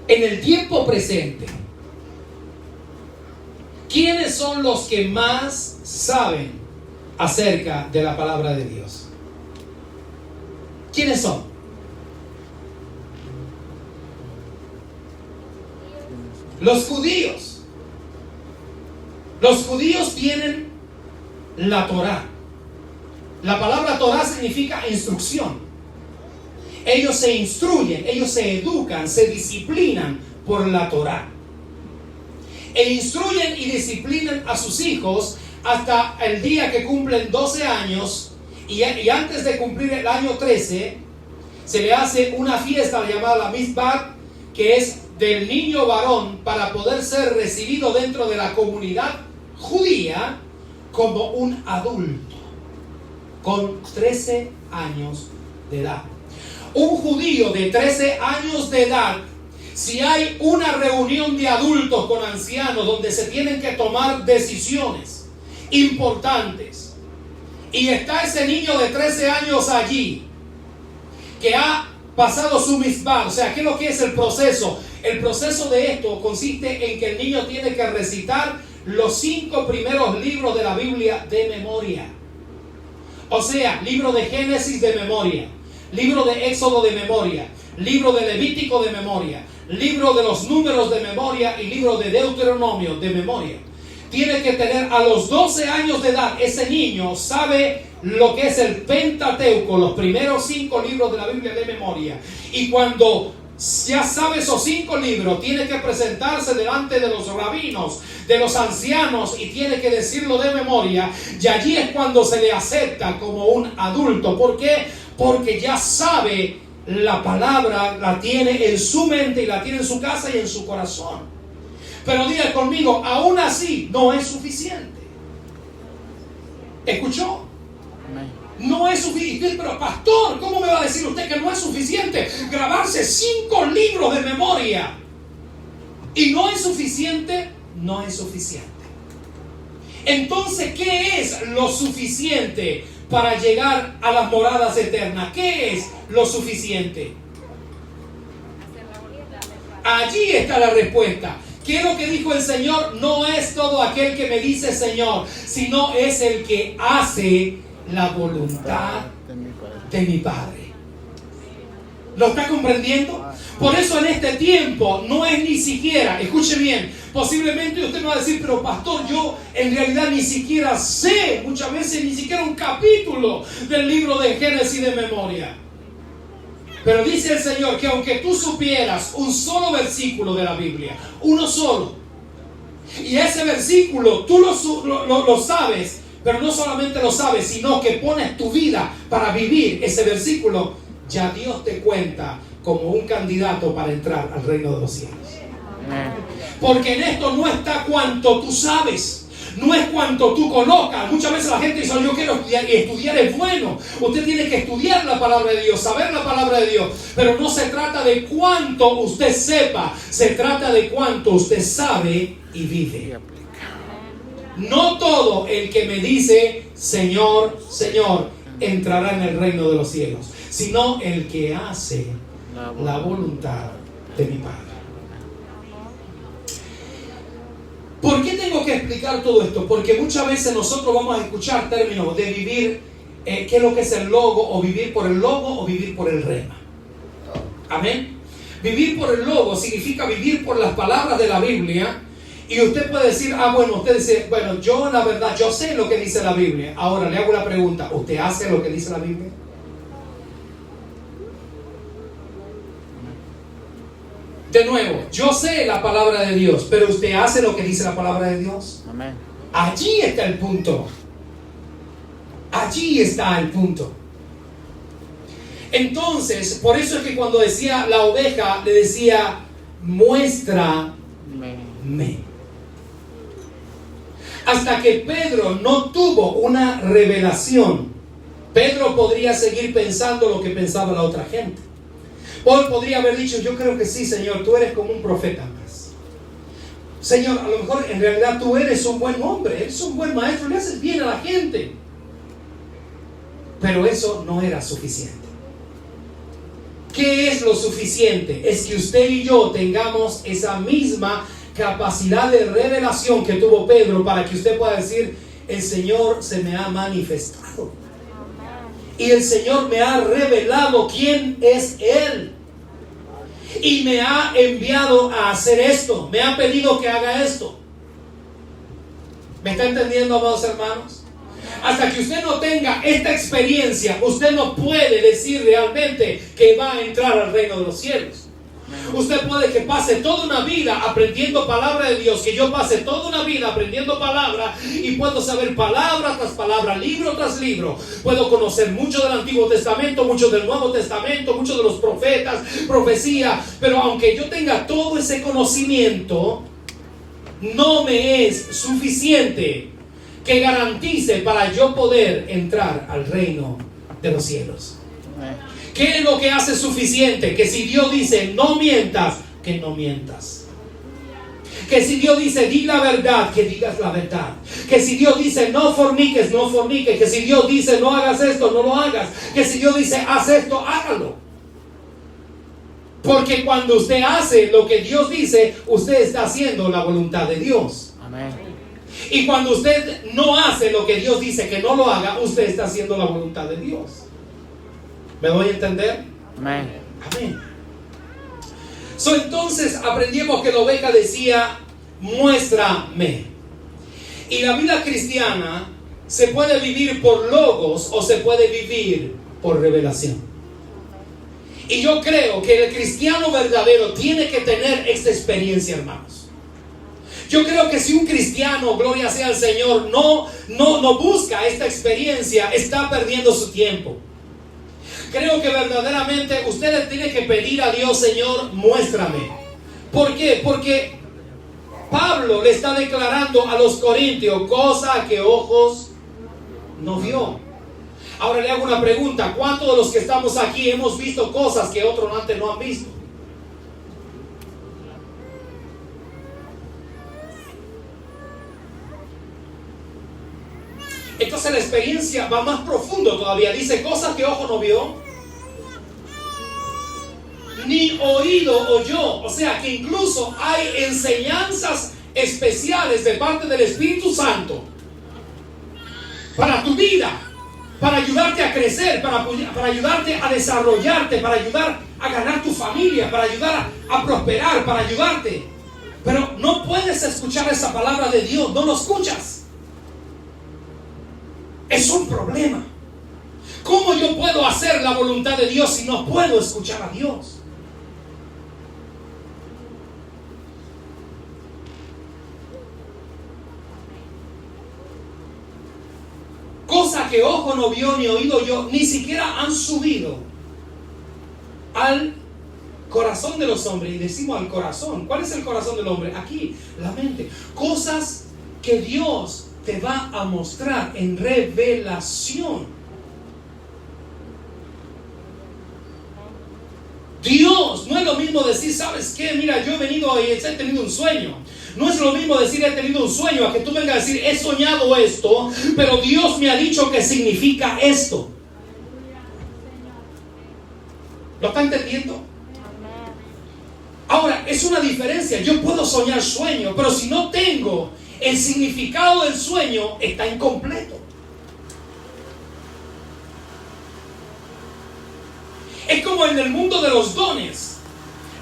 En el tiempo presente, ¿quiénes son los que más saben acerca de la palabra de Dios? ¿Quiénes son? Los judíos. Los judíos tienen la Torá. La palabra Torá significa instrucción. Ellos se instruyen, ellos se educan, se disciplinan por la Torá. E instruyen y disciplinan a sus hijos hasta el día que cumplen 12 años. Y antes de cumplir el año 13, se le hace una fiesta llamada la Mizbat, que es del niño varón, para poder ser recibido dentro de la comunidad judía como un adulto con 13 años de edad. Un judío de 13 años de edad, si hay una reunión de adultos con ancianos donde se tienen que tomar decisiones importantes y está ese niño de 13 años allí que ha pasado su misbah, o sea, ¿qué es lo que es el proceso? El proceso de esto consiste en que el niño tiene que recitar los 5 primeros libros de la Biblia de memoria. O sea, libro de Génesis de memoria, libro de Éxodo de memoria, libro de Levítico de memoria, libro de los Números de memoria y libro de Deuteronomio de memoria. Tiene que tener a los 12 años de edad, ese niño sabe lo que es el Pentateuco, los primeros 5 libros de la Biblia de memoria. Y cuando ya sabe esos 5 libros, tiene que presentarse delante de los rabinos, de los ancianos, y tiene que decirlo de memoria. Y allí es cuando se le acepta como un adulto. ¿Por qué? Porque ya sabe la palabra, la tiene en su mente y la tiene en su casa y en su corazón. Pero diga conmigo, aún así no es suficiente. ¿Escuchó? No es suficiente. Pero pastor, ¿cómo me va a decir usted que no es suficiente grabarse 5 libros de memoria? Y no es suficiente. No es suficiente. Entonces, ¿qué es lo suficiente para llegar a las moradas eternas? ¿Qué es lo suficiente? Allí está la respuesta. ¿Qué es lo que dijo el Señor? No es todo aquel que me dice Señor, sino es el que hace la voluntad de mi Padre. ¿Lo está comprendiendo? Por eso en este tiempo no es ni siquiera, escuche bien, posiblemente usted me va a decir, pero pastor, yo en realidad ni siquiera sé, muchas veces ni siquiera un capítulo del libro de Génesis de memoria. Pero dice el Señor que aunque tú supieras un solo versículo de la Biblia, uno solo, y ese versículo tú lo sabes, pero no solamente lo sabes, sino que pones tu vida para vivir ese versículo, ya Dios te cuenta como un candidato para entrar al reino de los cielos. Porque en esto no está cuanto tú sabes, no es cuanto tú conozcas. Muchas veces la gente dice, yo quiero estudiar, y estudiar es bueno. Usted tiene que estudiar la palabra de Dios, saber la palabra de Dios, pero no se trata de cuánto usted sepa, se trata de cuánto usted sabe y vive. No todo el que me dice Señor, Señor, entrará en el reino de los cielos, sino el que hace la voluntad de mi Padre. ¿Por qué tengo que explicar todo esto? Porque muchas veces nosotros vamos a escuchar términos de vivir, ¿qué es lo que es el logo? O vivir por el logo o vivir por el rema. Amén. Vivir por el logo significa vivir por las palabras de la Biblia. Y usted puede decir, bueno, usted dice, bueno, yo la verdad, yo sé lo que dice la Biblia. Ahora le hago una pregunta, ¿usted hace lo que dice la Biblia? De nuevo, yo sé la palabra de Dios, pero ¿usted hace lo que dice la palabra de Dios? Amén. Allí está el punto. Allí está el punto. Entonces, por eso es que cuando decía la oveja, le decía, muéstrame. Hasta que Pedro no tuvo una revelación, Pedro podría seguir pensando lo que pensaba la otra gente. Paul podría haber dicho, yo creo que sí, Señor, tú eres como un profeta más. Señor, a lo mejor en realidad tú eres un buen hombre, eres un buen maestro, le haces bien a la gente. Pero eso no era suficiente. ¿Qué es lo suficiente? Es que usted y yo tengamos esa misma capacidad de revelación que tuvo Pedro, para que usted pueda decir, el Señor se me ha manifestado. Y el Señor me ha revelado quién es Él. Y me ha enviado a hacer esto. Me ha pedido que haga esto. ¿Me está entendiendo, amados hermanos? Hasta que usted no tenga esta experiencia, usted no puede decir realmente que va a entrar al reino de los cielos. Usted puede que pase toda una vida aprendiendo palabra de Dios, que yo pase toda una vida aprendiendo palabra y puedo saber palabra tras palabra, libro tras libro. Puedo conocer mucho del Antiguo Testamento, mucho del Nuevo Testamento, mucho de los profetas, profecía, pero aunque yo tenga todo ese conocimiento, no me es suficiente que garantice para yo poder entrar al reino de los cielos. ¿Qué es lo que hace suficiente? Que si Dios dice no mientas, que no mientas. Que si Dios dice di la verdad, que digas la verdad. Que si Dios dice no forniques, no forniques. Que si Dios dice no hagas esto, no lo hagas. Que si Dios dice haz esto, hágalo. Porque cuando usted hace lo que Dios dice, usted está haciendo la voluntad de Dios. Amén. Y cuando usted no hace lo que Dios dice que no lo haga, usted está haciendo la voluntad de Dios. ¿Me doy a entender? Amén. Amén. Entonces aprendimos que la oveja decía, muéstrame. Y la vida cristiana se puede vivir por logos o se puede vivir por revelación. Y yo creo que el cristiano verdadero tiene que tener esta experiencia, hermanos. Yo creo que si un cristiano, gloria sea al Señor, no busca esta experiencia, está perdiendo su tiempo. Creo que verdaderamente usted le tiene que pedir a Dios, Señor, muéstrame. ¿Por qué? Porque Pablo le está declarando a los corintios cosa que ojos no vio. Ahora le hago una pregunta: ¿cuántos de los que estamos aquí hemos visto cosas que otros antes no han visto? Entonces la experiencia va más profundo todavía. Dice cosas que ojo no vio, ni oído oyó. O sea que incluso hay enseñanzas especiales de parte del Espíritu Santo para tu vida, para ayudarte a crecer, para ayudarte a desarrollarte, para ayudar a ganar tu familia, para ayudar a prosperar, para ayudarte. Pero no puedes escuchar esa palabra de Dios, no lo escuchas. Es un problema. ¿Cómo yo puedo hacer la voluntad de Dios si no puedo escuchar a Dios? Cosa que ojo no vio ni oído yo, ni siquiera han subido al corazón de los hombres. Y decimos al corazón. ¿Cuál es el corazón del hombre? Aquí, la mente. Cosas que Dios te va a mostrar en revelación. Dios, no es lo mismo decir, ¿sabes qué? Mira, yo he venido y he tenido un sueño. No es lo mismo decir he tenido un sueño a que tú vengas a decir he soñado esto, pero Dios me ha dicho que significa esto. ¿Lo está entendiendo? Ahora, es una diferencia. Yo puedo soñar sueños, pero si no tengo el significado del sueño, está incompleto. Es como en el mundo de los dones.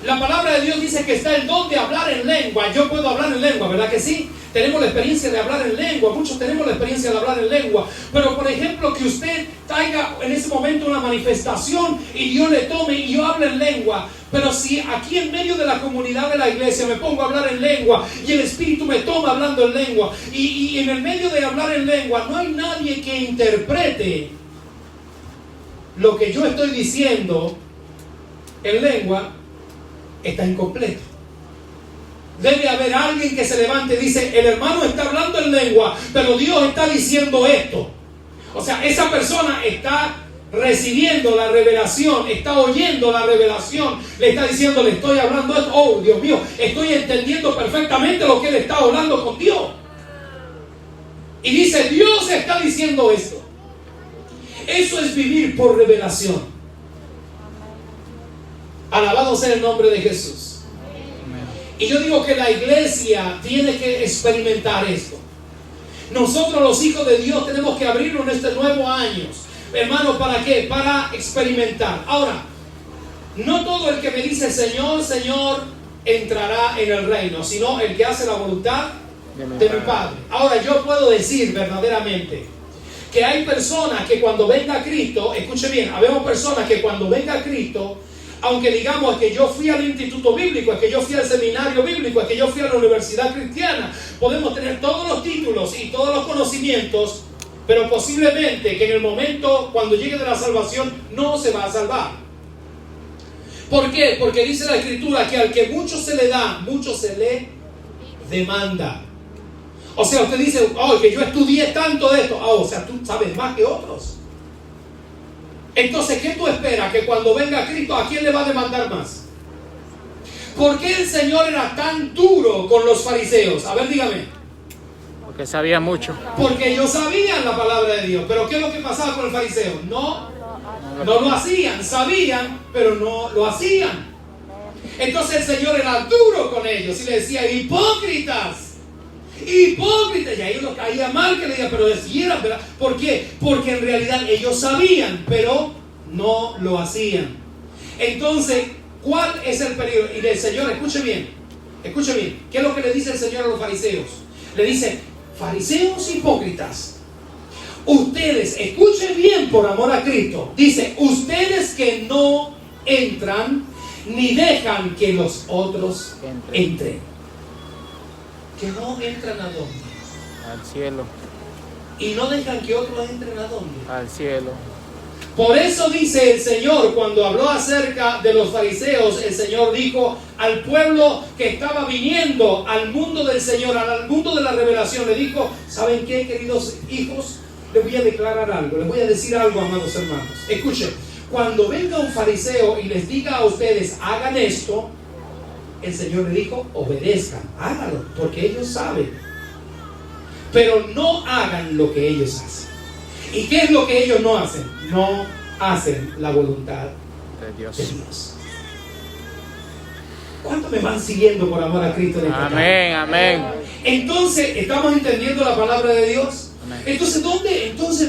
La palabra de Dios dice que está el don de hablar en lengua. Yo puedo hablar en lengua, ¿verdad que sí? Tenemos la experiencia de hablar en lengua. Muchos tenemos la experiencia de hablar en lengua. Pero por ejemplo, que usted traiga en ese momento una manifestación y Dios le tome y yo hable en lengua. Pero si aquí en medio de la comunidad de la iglesia me pongo a hablar en lengua y el Espíritu me toma hablando en lengua y en el medio de hablar en lengua no hay nadie que interprete lo que yo estoy diciendo en lengua, está incompleto. Debe haber alguien que se levante y dice, el hermano está hablando en lengua, pero Dios está diciendo esto. O sea, esa persona está recibiendo la revelación, está oyendo la revelación, le está diciendo, le estoy hablando esto. Oh, Dios mío, estoy entendiendo perfectamente lo que él está hablando con Dios. Y dice, Dios está diciendo esto. Eso es vivir por revelación. Alabado sea el nombre de Jesús. Y yo digo que la iglesia tiene que experimentar esto. Nosotros los hijos de Dios tenemos que abrirnos en este nuevo año. Hermano, ¿para qué? Para experimentar. Ahora, no todo el que me dice Señor, Señor entrará en el reino, sino el que hace la voluntad de mi Padre. Ahora, yo puedo decir verdaderamente que hay personas que cuando venga Cristo, escuche bien, habemos personas que cuando venga Cristo, aunque digamos que yo fui al instituto bíblico, es que yo fui al seminario bíblico, es que yo fui a la universidad cristiana, podemos tener todos los títulos y todos los conocimientos, pero posiblemente que en el momento cuando llegue de la salvación no se va a salvar. ¿Por qué? Porque dice la Escritura que al que mucho se le da, mucho se le demanda. O sea, usted dice, oh, que yo estudié tanto de esto. Oh, o sea, tú sabes más que otros. Entonces, ¿qué tú esperas? Que cuando venga Cristo, ¿a quién le va a demandar más? ¿Por qué el Señor era tan duro con los fariseos? A ver, dígame. Porque sabía mucho. Porque ellos sabían la palabra de Dios. Pero ¿qué es lo que pasaba con el fariseo? No lo hacían. Sabían, pero no lo hacían. Entonces el Señor era duro con ellos y le decía, hipócritas. Hipócritas, y a ellos los caía mal que le digan, pero decían, ¿verdad? ¿Por qué? Porque en realidad ellos sabían, pero no lo hacían. Entonces, ¿cuál es el peligro? Y el Señor, escuche bien, ¿qué es lo que le dice el Señor a los fariseos? Le dice, fariseos hipócritas, ustedes, escuchen bien por amor a Cristo, dice, ustedes que no entran ni dejan que los otros entren. Que no entran ¿a dónde? Al cielo. Y no dejan que otros entren ¿a dónde? Al cielo. Por eso dice el Señor, cuando habló acerca de los fariseos, el Señor dijo al pueblo que estaba viniendo al mundo del Señor, al mundo de la revelación, le dijo, ¿saben qué, queridos hijos? Les voy a declarar algo, les voy a decir algo, amados hermanos. Escuchen, cuando venga un fariseo y les diga a ustedes, hagan esto, el Señor le dijo, obedezcan, háganlo, porque ellos saben. Pero no hagan lo que ellos hacen. ¿Y qué es lo que ellos no hacen? No hacen la voluntad de Dios. ¿Cuántos me van siguiendo por amor a Cristo en esta tarde? Amén, amén. Entonces, ¿estamos entendiendo la palabra de Dios? Amén. Entonces,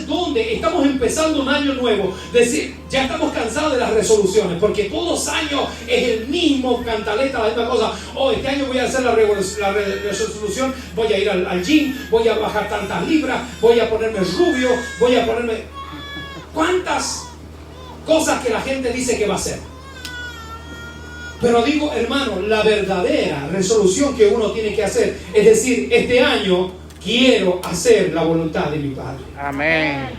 ¿dónde? Estamos empezando un año nuevo. Decir, ya estamos cansados de las resoluciones, porque todos los años es el mismo cantaleta, la misma cosa. Oh, este año voy a hacer la resolución, voy a ir al gym, voy a bajar tantas libras, voy a ponerme rubio, voy a ponerme... ¿Cuántas cosas que la gente dice que va a hacer? Pero digo, hermano, la verdadera resolución que uno tiene que hacer es decir, este año quiero hacer la voluntad de mi Padre. Amén.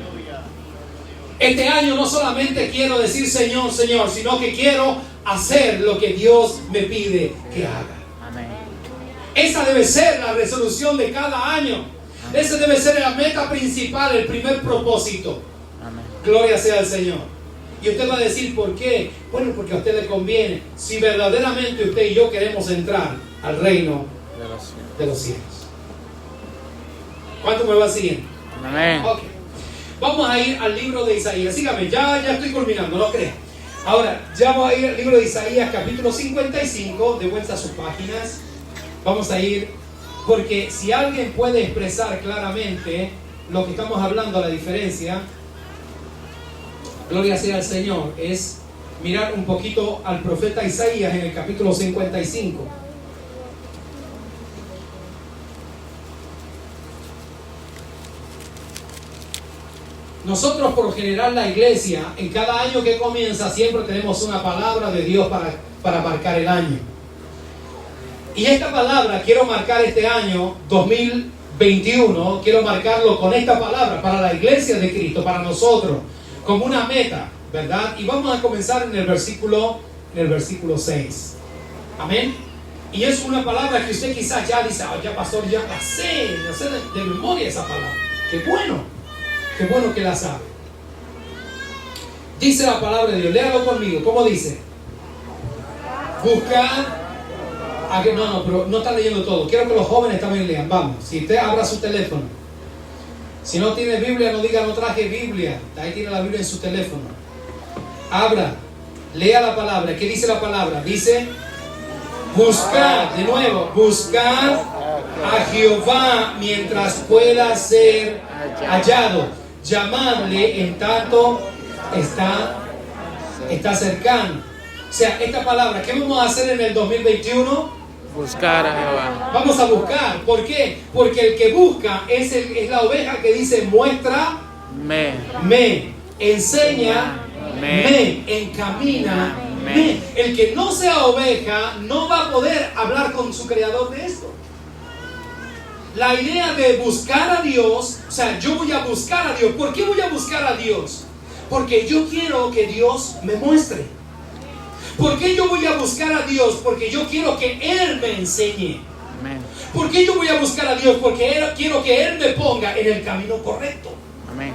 Este año no solamente quiero decir Señor, Señor, sino que quiero hacer lo que Dios me pide que haga. Amén. Esa debe ser la resolución de cada año. Esa debe ser la meta principal, el primer propósito. Amén. Gloria sea al Señor. Y usted va a decir, ¿por qué? Bueno, porque a usted le conviene. Si verdaderamente usted y yo queremos entrar al reino de los cielos. ¿Cuánto me va siguiendo? Amén. Ok. Vamos a ir al libro de Isaías. Sígame, ya estoy culminando, no creas. Ahora, ya vamos a ir al libro de Isaías, capítulo 55. De vuelta a sus páginas. Vamos a ir, porque si alguien puede expresar claramente lo que estamos hablando, la diferencia, gloria sea al Señor, es mirar un poquito al profeta Isaías en el capítulo 55. Nosotros, por lo general, la iglesia, en cada año que comienza, siempre tenemos una palabra de Dios para marcar el año. Y esta palabra quiero marcar este año 2021, quiero marcarlo con esta palabra para la iglesia de Cristo, para nosotros, como una meta, ¿verdad? Y vamos a comenzar en el versículo 6. Amén. Y es una palabra que usted quizás ya dice, oh, ya pastor, ya pasé, ya sé de memoria esa palabra. Qué bueno que la sabe. Dice la palabra de Dios, léalo conmigo. ¿Cómo dice? Buscar. No, pero no está leyendo todo. Quiero que los jóvenes también lean. Vamos, si usted abra su teléfono. Si no tiene Biblia, no diga no traje Biblia. Ahí tiene la Biblia en su teléfono. Abra, lea la palabra. ¿Qué dice la palabra? Dice, buscar, de nuevo, buscar a Jehová mientras pueda ser hallado. Llamadle en tanto está cercano. O sea, esta palabra, ¿qué vamos a hacer en el 2021? Buscar a Jehová. Vamos a buscar. ¿Por qué? Porque el que busca es la oveja que dice, muestra, me enseña, me encamina, me. El que no sea oveja no va a poder hablar con su creador de esto. La idea de buscar a Dios, o sea, yo voy a buscar a Dios. ¿Por qué voy a buscar a Dios? Porque yo quiero que Dios me muestre. ¿Por qué yo voy a buscar a Dios? Porque yo quiero que Él me enseñe. Amén. ¿Por qué yo voy a buscar a Dios? Porque quiero que Él me ponga en el camino correcto. Amén.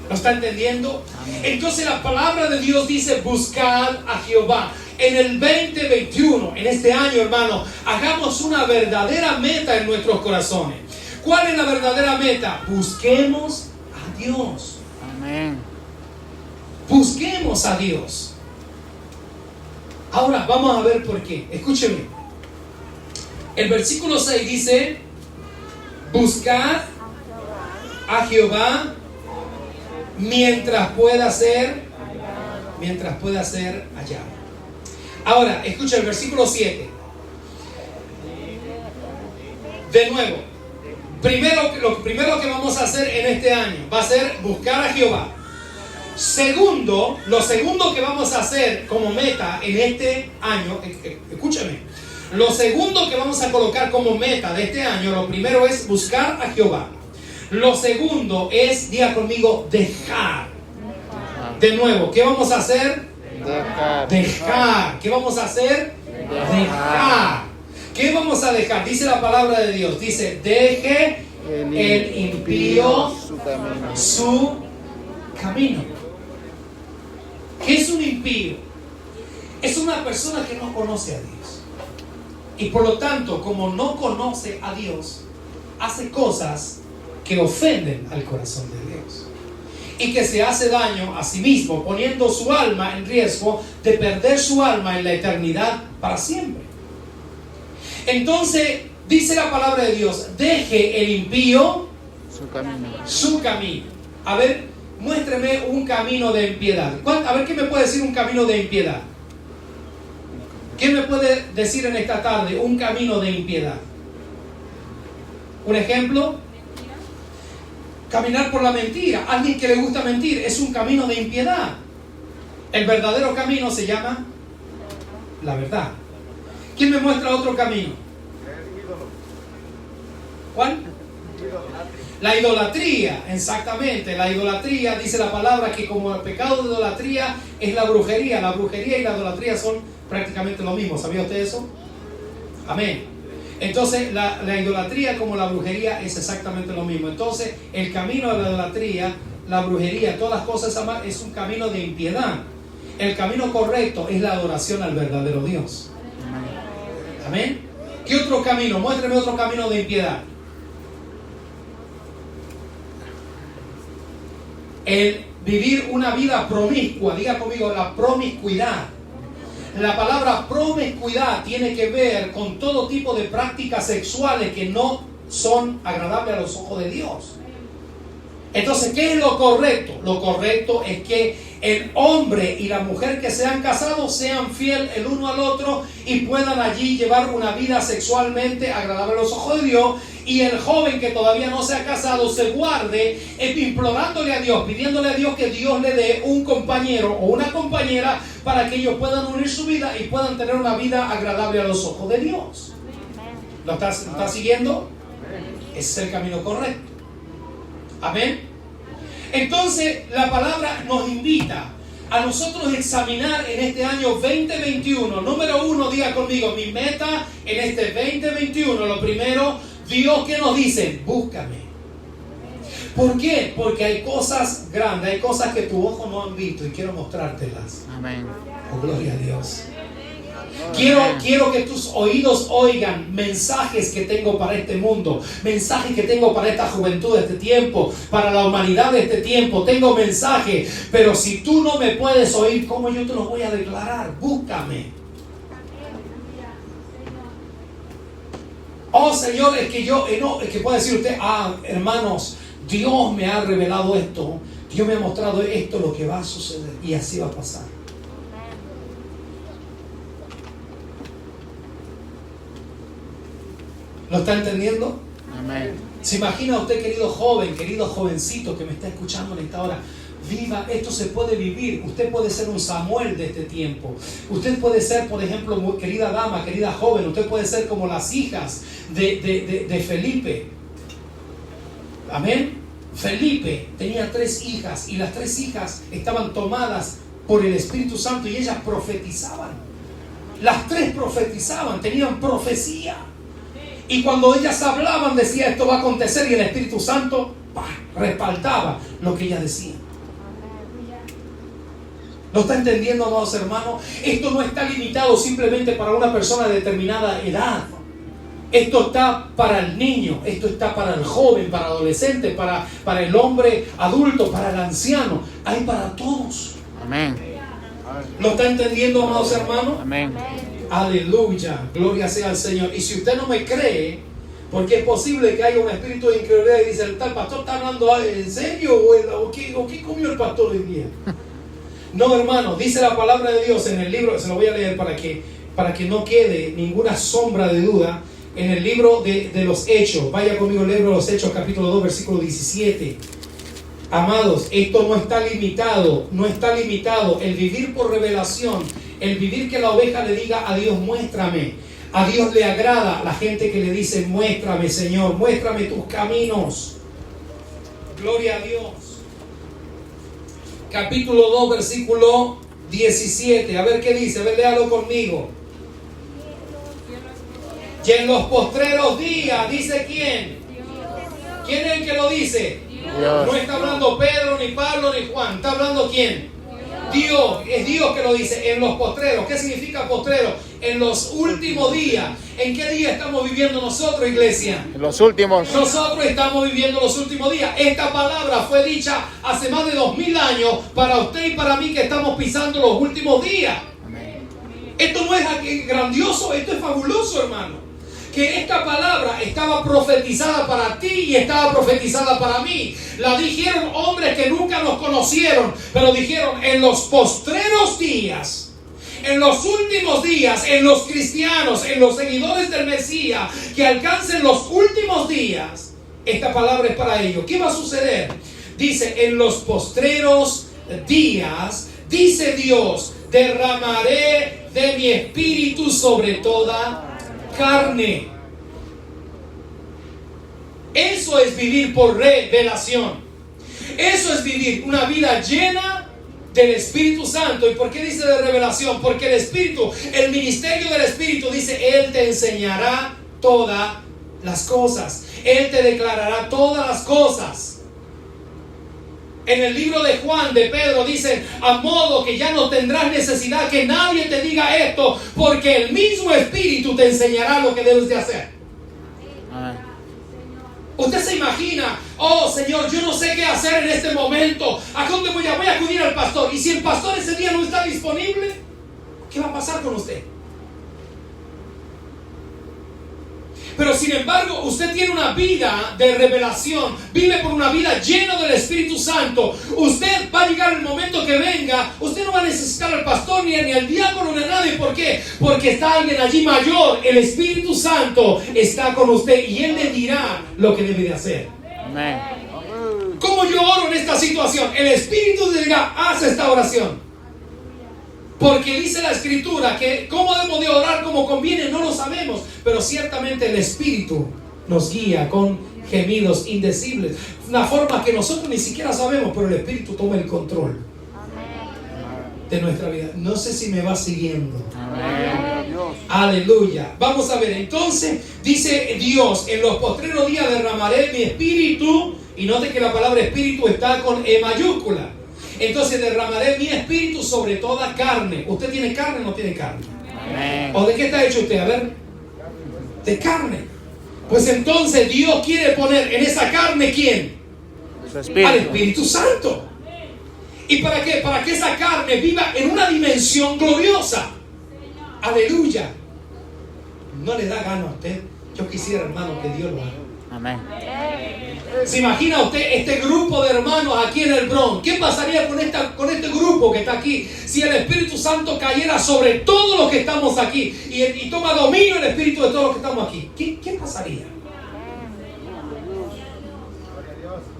¿Lo está entendiendo? Amén. Entonces la palabra de Dios dice, buscad a Jehová. En el 2021, en este año, hermano, hagamos una verdadera meta en nuestros corazones. ¿Cuál es la verdadera meta? Busquemos a Dios. Amén. Busquemos a Dios. Ahora vamos a ver por qué. Escúcheme. El versículo 6 dice, buscad a Jehová mientras pueda ser hallado. Ahora, escucha el versículo 7. De nuevo, lo primero que vamos a hacer en este año va a ser buscar a Jehová. Segundo, lo segundo que vamos a hacer como meta en este año, escúchame, lo segundo que vamos a colocar como meta de este año, lo primero es buscar a Jehová. Lo segundo es, diga conmigo, dejar. De nuevo, ¿qué vamos a hacer? Dejar. ¿Qué vamos a hacer? Dejar. ¿Qué vamos a dejar? Dice la palabra de Dios, dice, deje el impío su camino. ¿Qué es un impío? Es una persona que no conoce a Dios. Y por lo tanto, como no conoce a Dios, hace cosas que ofenden al corazón de Dios. Y que se hace daño a sí mismo, poniendo su alma en riesgo de perder su alma en la eternidad para siempre. Entonces, dice la palabra de Dios, deje el impío Su camino. Su camino. A ver, muéstreme un camino de impiedad. A ver, ¿qué me puede decir un camino de impiedad? ¿Qué me puede decir en esta tarde un camino de impiedad? ¿Un ejemplo? Caminar por la mentira. Alguien que le gusta mentir es un camino de impiedad. El verdadero camino se llama la verdad. ¿Quién me muestra otro camino? ¿Cuál? La idolatría, exactamente. La idolatría, dice la palabra que como el pecado de idolatría es la brujería. La brujería y la idolatría son prácticamente lo mismo. ¿Sabía usted eso? Amén. Entonces la idolatría como la brujería es exactamente lo mismo. Entonces el camino de la idolatría, la brujería, todas las cosas es un camino de impiedad. El camino correcto es la adoración al verdadero Dios. Amén. ¿Qué otro camino? Muéstrame otro camino de impiedad. El vivir una vida promiscua. Diga conmigo, la promiscuidad. La palabra promiscuidad tiene que ver con todo tipo de prácticas sexuales que no son agradables a los ojos de Dios. Entonces, ¿qué es lo correcto? Lo correcto es que el hombre y la mujer que se han casado sean fieles el uno al otro y puedan allí llevar una vida sexualmente agradable a los ojos de Dios. Y el joven que todavía no se ha casado se guarde implorándole a Dios, pidiéndole a Dios que Dios le dé un compañero o una compañera para que ellos puedan unir su vida y puedan tener una vida agradable a los ojos de Dios. ¿Lo está siguiendo? Ese es el camino correcto. Amén. Entonces la palabra nos invita a nosotros examinar en este año 2021. Número 1, diga conmigo, mi meta en este 2021, lo primero, Dios que nos dice, búscame. ¿Por qué? Porque hay cosas grandes, hay cosas que tu ojo no han visto y quiero mostrártelas. Amén. Oh, gloria a Dios. Quiero que tus oídos oigan mensajes que tengo para este mundo, mensajes que tengo para esta juventud de este tiempo, para la humanidad de este tiempo. Tengo mensajes, pero si tú no me puedes oír, ¿cómo yo te los voy a declarar? Búscame. Oh Señor, es que puede decir usted, hermanos, Dios me ha revelado esto, Dios me ha mostrado esto, lo que va a suceder, y así va a pasar. ¿Lo está entendiendo? Amén. ¿Se imagina usted, querido joven, querido jovencito que me está escuchando en esta hora? Viva, esto se puede vivir. Usted puede ser un Samuel de este tiempo. Usted puede ser, por ejemplo, querida dama, querida joven, usted puede ser como las hijas de Felipe. Amén. Felipe tenía 3 hijas y las 3 hijas estaban tomadas por el Espíritu Santo y ellas profetizaban. Las 3 profetizaban, tenían profecía. Y cuando ellas hablaban, decía esto va a acontecer, y el Espíritu Santo respaldaba lo que ellas decían. ¿Lo está entendiendo, amados hermanos? Esto no está limitado simplemente para una persona de determinada edad. Esto está para el niño, esto está para el joven, para el adolescente, para el hombre adulto, para el anciano. Hay para todos. Amén. ¿Lo está entendiendo, amados hermanos? Amén. Aleluya, gloria sea al Señor. Y si usted no me cree, porque es posible que haya un espíritu de incredulidad y dice, el tal pastor está hablando en serio o qué comió el pastor hoy día. No, hermano, dice la palabra de Dios en el libro, se lo voy a leer para que no quede ninguna sombra de duda, en el libro de los Hechos. Vaya conmigo al libro de los Hechos, capítulo 2, versículo 17. Amados, esto no está limitado. El vivir por revelación, el vivir que la oveja le diga a Dios, muéstrame. A Dios le agrada la gente que le dice, muéstrame, Señor, muéstrame tus caminos. Gloria a Dios. Capítulo 2, versículo 17. A ver qué dice, a ver, léalo conmigo. Y en los postreros días, ¿dice quién? ¿Quién es el que lo dice? Dios. No está hablando Pedro, ni Pablo, ni Juan. ¿Está hablando quién? Dios. Es Dios que lo dice. En los postreros. ¿Qué significa postrero? En los últimos días. ¿En qué día estamos viviendo nosotros, iglesia? En los últimos. Nosotros estamos viviendo los últimos días. Esta palabra fue dicha hace más de 2000 años para usted y para mí que estamos pisando los últimos días. Amén. Esto no es grandioso, esto es fabuloso, hermano. que esta palabra estaba profetizada para ti y estaba profetizada para mí. La dijeron hombres que nunca nos conocieron, pero dijeron en los postreros días, en los últimos días, en los cristianos, en los seguidores del Mesías, que alcancen los últimos días, esta palabra es para ellos. ¿Qué va a suceder? Dice, en los postreros días, dice Dios, derramaré de mi espíritu sobre toda carne. Eso es vivir por revelación. Eso es vivir una vida llena del Espíritu Santo. ¿Y por qué dice de revelación? Porque el Espíritu, el ministerio del Espíritu dice, Él te enseñará todas las cosas. Él te declarará todas las cosas. En el libro de Juan, de Pedro, dice, a modo que ya no tendrás necesidad que nadie te diga esto, porque el mismo Espíritu te enseñará lo que debes de hacer. Amén. Usted se imagina, oh Señor, yo no sé qué hacer en este momento. ¿A dónde voy a acudir al pastor? Y si el pastor ese día no está disponible, ¿qué va a pasar con usted? Pero sin embargo, usted tiene una vida de revelación, vive por una vida llena del Espíritu Santo. Usted va a llegar el momento que venga, usted no va a necesitar al pastor ni al diácono ni a nadie. ¿Por qué? Porque está alguien allí mayor. El Espíritu Santo está con usted y Él le dirá lo que debe de hacer. Amén. ¿Cómo yo oro en esta situación? El Espíritu te dirá, haz esta oración. Porque dice la Escritura que cómo debemos de orar como conviene no lo sabemos, pero ciertamente el Espíritu nos guía con gemidos indecibles, una forma que nosotros ni siquiera sabemos, pero el Espíritu toma el control de nuestra vida. No sé si me va siguiendo. Amén. Aleluya. Vamos a ver, entonces dice Dios, en los postreros días derramaré mi espíritu, y note que la palabra espíritu está con E mayúscula. Entonces derramaré mi espíritu sobre toda carne. ¿Usted tiene carne o no tiene carne? Amén. ¿O de qué está hecho usted? A ver. De carne. Pues entonces Dios quiere poner en esa carne, ¿quién? Su espíritu. Al Espíritu Santo. ¿Y para qué? Para que esa carne viva en una dimensión gloriosa. Aleluya. No le da gana a usted. Yo quisiera, hermano, que Dios lo haga. Amén. ¿Se imagina usted este grupo de hermanos aquí en el Bronx? ¿Qué pasaría con este grupo que está aquí si el Espíritu Santo cayera sobre todos los que estamos aquí y toma dominio el Espíritu de todos los que estamos aquí? ¿Qué pasaría?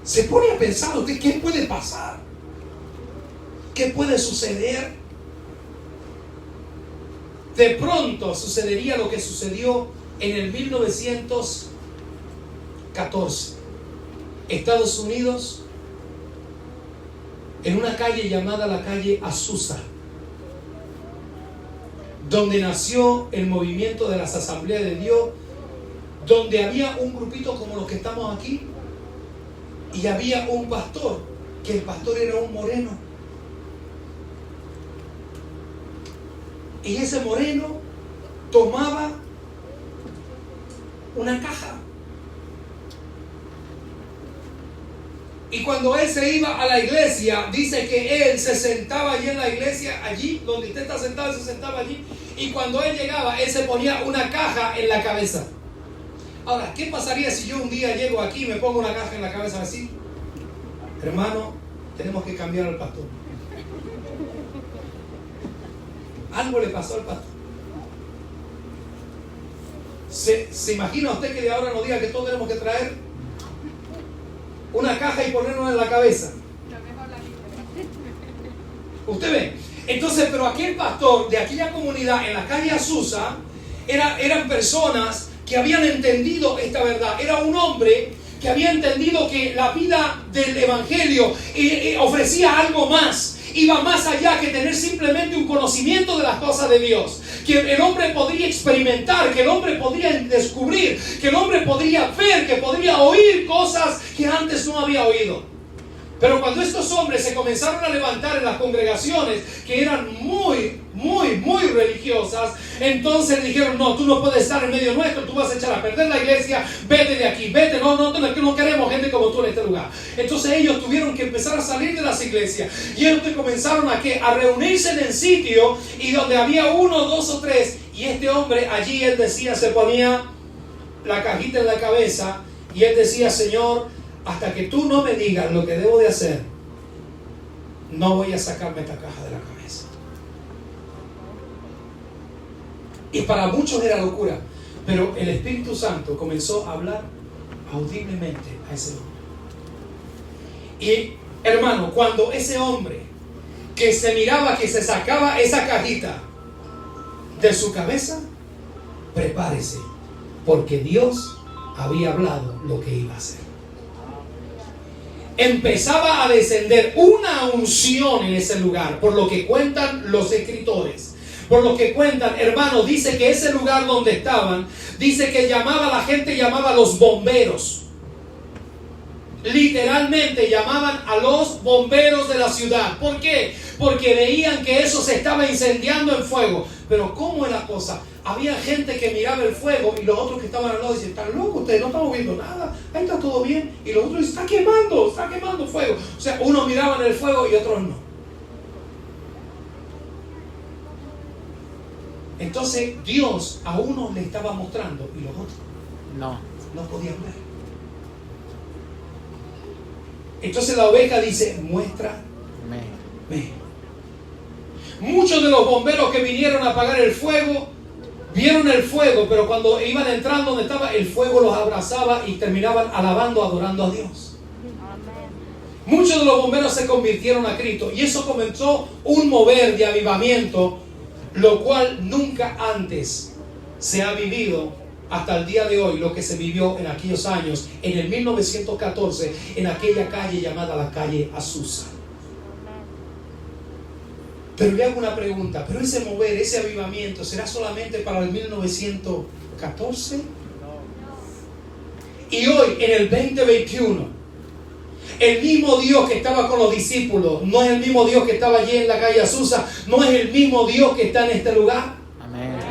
¿Se pone a pensar usted qué puede pasar? ¿Qué puede suceder? De pronto sucedería lo que sucedió en el 1914. Estados Unidos, en una calle llamada la calle Azusa, donde nació el movimiento de las Asambleas de Dios, donde había un grupito como los que estamos aquí, y había un pastor, que el pastor era un moreno, y ese moreno tomaba una caja. Y cuando él se iba a la iglesia, dice que él se sentaba allí en la iglesia, allí donde usted está sentado, se sentaba allí. Y cuando él llegaba, él se ponía una caja en la cabeza. Ahora, ¿qué pasaría si yo un día llego aquí y me pongo una caja en la cabeza así? Hermano, tenemos que cambiar al pastor. Algo le pasó al pastor. ¿Se imagina usted que de ahora nos diga que todos tenemos que traer una caja y ponernos en la cabeza? Usted ve. Entonces, pero aquel pastor de aquella comunidad en la calle Azusa eran personas que habían entendido esta verdad. Era un hombre que había entendido que la vida del evangelio ofrecía algo más. Iba más allá que tener simplemente un conocimiento de las cosas de Dios. Que el hombre podría experimentar, que el hombre podría descubrir, que el hombre podría ver, que podría oír cosas que antes no había oído. Pero cuando estos hombres se comenzaron a levantar en las congregaciones que eran muy religiosas, entonces dijeron: no, tú no puedes estar en medio nuestro, tú vas a echar a perder la iglesia, vete de aquí, vete, no queremos gente como tú en este lugar. Entonces ellos tuvieron que empezar a salir de las iglesias y ellos comenzaron a reunirse en el sitio y donde había uno, dos o tres, y este hombre allí, él decía, se ponía la cajita en la cabeza y él decía: Señor, hasta que tú no me digas lo que debo de hacer, no voy a sacarme esta caja de la cabeza. Y para muchos era locura, pero el Espíritu Santo comenzó a hablar audiblemente a ese hombre. Y hermano, cuando ese hombre que se miraba, que se sacaba esa cajita de su cabeza, prepárese, porque Dios había hablado lo que iba a hacer. Empezaba a descender una unción en ese lugar, por lo que cuentan los escritores. Por lo que cuentan, hermanos, dice que ese lugar donde estaban, dice que la gente llamaba a los bomberos. Literalmente llamaban a los bomberos de la ciudad. ¿Por qué? Porque veían que eso se estaba incendiando en fuego. Pero ¿cómo es la cosa? Había gente que miraba el fuego y los otros que estaban al lado dicen: están locos, ustedes no estamos viendo nada, ahí está todo bien. Y los otros dicen: está quemando fuego. O sea, unos miraban el fuego y otros no. Entonces Dios a unos le estaba mostrando y los otros no podían ver. Entonces la oveja dice: muéstrame. Muchos de los bomberos que vinieron a apagar el fuego vieron el fuego, pero cuando iban entrando donde estaba, el fuego los abrazaba y terminaban alabando, adorando a Dios. Muchos de los bomberos se convirtieron a Cristo y eso comenzó un mover de avivamiento, lo cual nunca antes se ha vivido hasta el día de hoy, lo que se vivió en aquellos años, en el 1914, en aquella calle llamada la calle Azusa. Pero le hago una pregunta: ¿pero ese mover, ese avivamiento, será solamente para el 1914? Y hoy, en el 2021, el mismo Dios que estaba con los discípulos no es el mismo Dios que estaba allí en la calle Azusa, no es el mismo Dios que está en este lugar.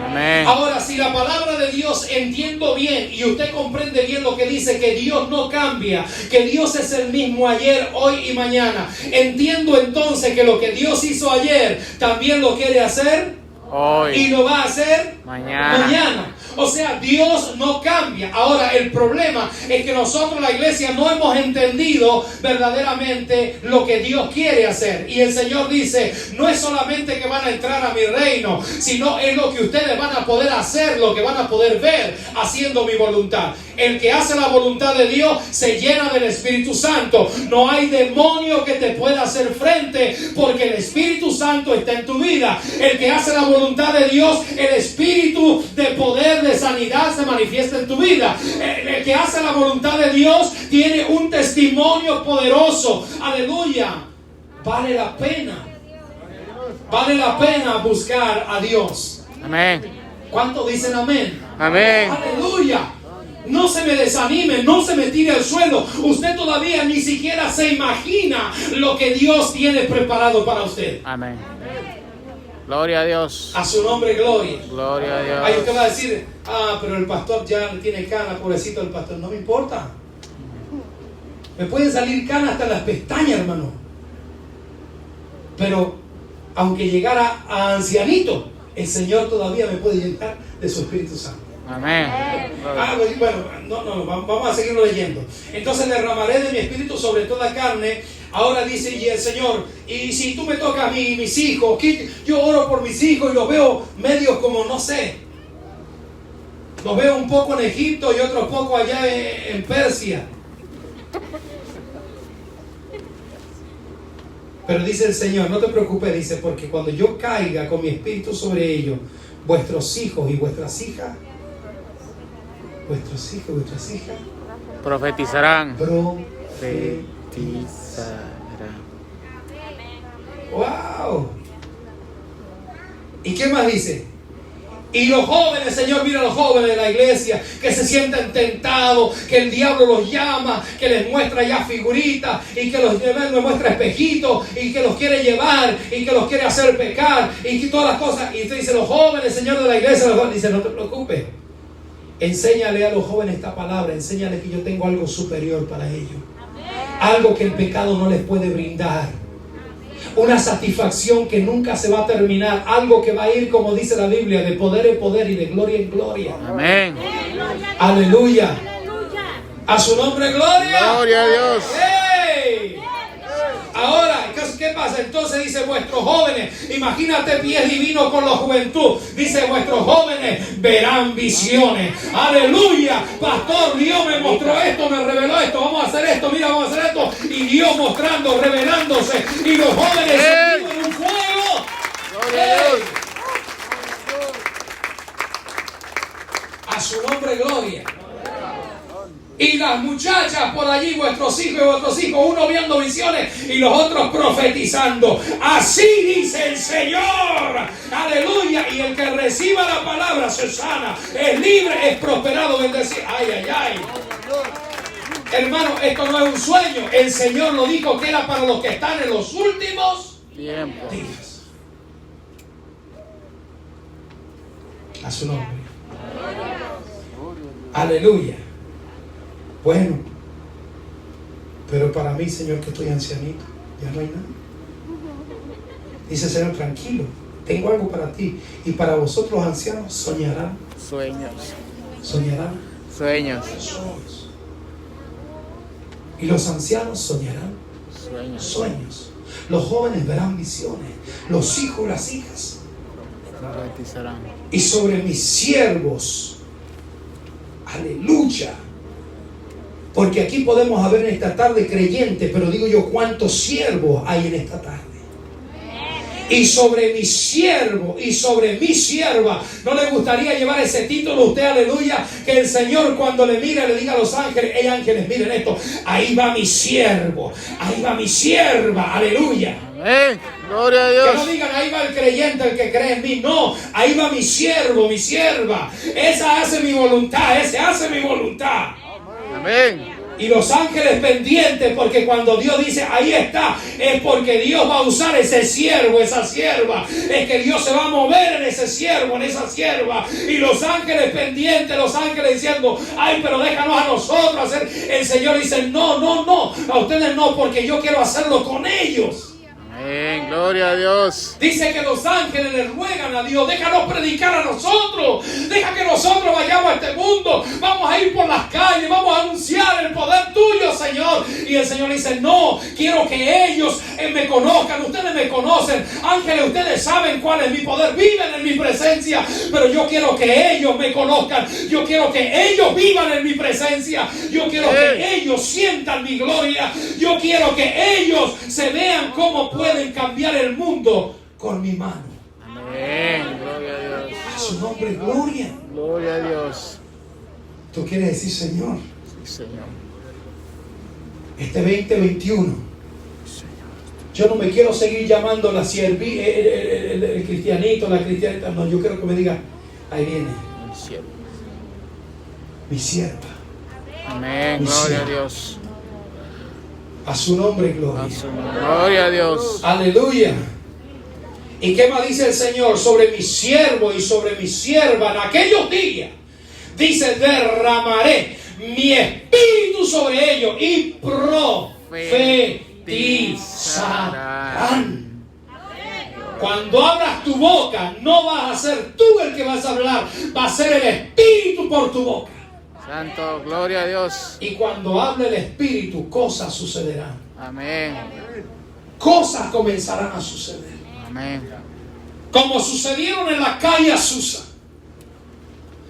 Amén. Ahora, si la palabra de Dios entiendo bien y usted comprende bien lo que dice, que Dios no cambia, que Dios es el mismo ayer, hoy y mañana, entiendo entonces que lo que Dios hizo ayer también lo quiere hacer hoy y lo va a hacer mañana. O sea, Dios no cambia. Ahora, el problema es que nosotros, la iglesia, no hemos entendido verdaderamente lo que Dios quiere hacer. Y el Señor dice: no es solamente que van a entrar a mi reino, sino es lo que ustedes van a poder hacer, lo que van a poder ver haciendo mi voluntad. El que hace la voluntad de Dios se llena del Espíritu Santo. No hay demonio que te pueda hacer frente, porque el Espíritu Santo está en tu vida. El que hace la voluntad de Dios, el Espíritu de poder, de sanidad se manifiesta en tu vida. El que hace la voluntad de Dios tiene un testimonio poderoso. Aleluya. Vale la pena buscar a Dios. Amén. ¿Cuántos dicen amén? Amén. Aleluya. No se me desanime, no se me tire al suelo. Usted todavía ni siquiera se imagina lo que Dios tiene preparado para usted. Amén. Gloria a Dios. A su nombre, gloria. Gloria a Dios. Ahí usted va a decir: pero el pastor ya tiene cana, pobrecito el pastor. No me importa. Me pueden salir canas hasta las pestañas, hermano. Pero aunque llegara a ancianito, el Señor todavía me puede llenar de su Espíritu Santo. Amén. Bueno, vamos a seguirlo leyendo. Entonces derramaré de mi espíritu sobre toda carne. Ahora dice y el Señor: y si tú me tocas a mí y mis hijos, yo oro por mis hijos y los veo medios como, no sé, los veo un poco en Egipto y otro poco allá en Persia. Pero dice el Señor: no te preocupes, dice, porque cuando yo caiga con mi espíritu sobre ellos, vuestros hijos y vuestras hijas profetizarán. ¡Wow! ¿Y qué más dice? Y los jóvenes, Señor, mira a los jóvenes de la iglesia que se sienten tentados, que el diablo los llama, que les muestra ya figuritas y que les muestra espejitos y que los quiere llevar y que los quiere hacer pecar y que todas las cosas. Y usted dice: los jóvenes, Señor, de la iglesia, los jóvenes, dice: no te preocupes. Enséñale a los jóvenes esta palabra, enséñale que yo tengo algo superior para ellos. Algo que el pecado no les puede brindar. Una satisfacción que nunca se va a terminar. Algo que va a ir, como dice la Biblia, de poder en poder y de gloria en gloria. Amén. Aleluya. A su nombre, gloria. Gloria a Dios. ¡Hey! Ahora, ¿qué pasa? Entonces dice vuestros jóvenes, imagínate pies divinos con la juventud. Dice vuestros jóvenes verán visiones. Aleluya. Pastor, Dios me mostró esto, me reveló esto. Vamos a hacer esto, mira, vamos a hacer esto. Y Dios mostrando, revelándose. Y los jóvenes encendidos en un fuego. Gloria a Dios. A su nombre, gloria. Y las muchachas por allí, vuestros hijos, uno viendo visiones y los otros profetizando. Así dice el Señor. Aleluya. Y el que reciba la palabra se sana, es libre, es prosperado, bendecido. Ay, ay, ay. Hermano, esto no es un sueño. El Señor lo dijo que era para los que están en los últimos Tiempo. días. A su nombre. Aleluya. Bueno, pero para mí, Señor, que estoy ancianito, ya no hay nada. Dice el Señor, tranquilo, tengo algo para ti. Y para vosotros, ancianos, soñarán. Sueños. Soñarán. Sueños. Sueños. Y los ancianos soñarán. Sueños. Sueños. Los jóvenes verán visiones. Los hijos y las hijas. Profetizarán. Y sobre mis siervos, aleluya. Porque aquí podemos haber en esta tarde creyentes, pero digo yo, ¿cuántos siervos hay en esta tarde? Y sobre mi siervo y sobre mi sierva, ¿no le gustaría llevar ese título a usted, aleluya? Que el Señor cuando le mira le diga a los ángeles, hey ángeles, miren esto, ahí va mi siervo, ahí va mi sierva, aleluya. Amén. Gloria a Dios. Que no digan, ahí va el creyente, el que cree en mí. No, ahí va mi siervo, mi sierva. Esa hace mi voluntad, ese hace mi voluntad. Amén. Y los ángeles pendientes, porque cuando Dios dice ahí está, es porque Dios va a usar ese siervo, esa sierva. Es que Dios se va a mover en ese siervo, en esa sierva. Y los ángeles pendientes, los ángeles diciendo, ay, pero déjanos a nosotros hacer. El Señor dice, no, no, no, a ustedes no, porque yo quiero hacerlo con ellos. Amén. Gloria a Dios. Dice que los ángeles le ruegan a Dios, déjanos predicar a nosotros, deja que nosotros vayamos a este mundo, vamos a ir por las calles, vamos a anunciar el poder tuyo, Señor. Y el Señor dice, no, quiero que ellos me conozcan, ustedes me conocen, ángeles, ustedes saben cuál es mi poder, viven en mi presencia, pero yo quiero que ellos me conozcan, yo quiero que ellos vivan en mi presencia, yo quiero que ellos sientan mi gloria, yo quiero que ellos se vean cómo pueden cambiar el mundo con mi mano. Amén. Gloria a Dios. A su nombre, gloria. Gloria a Dios. Tú quieres decir, Señor, Sí, Señor. este 2021, Señor. yo no me quiero seguir llamando la el cristianito, la cristianita. No, yo quiero que me diga, ahí viene El cielo. mi sierva. Amén. Mi Gloria a cielo. Dios. A su nombre, gloria. A su nombre. Gloria a Dios. Aleluya. ¿Y qué más dice el Señor? Sobre mi siervo y sobre mi sierva en aquellos días. Dice, derramaré mi espíritu sobre ellos y profetizarán. Cuando abras tu boca, no vas a ser tú el que vas a hablar, va a ser el espíritu por tu boca. Santo, gloria a Dios. Y cuando hable el espíritu, cosas sucederán. Amén. Cosas comenzarán a suceder. Amén. Como sucedieron en la calle Azusa.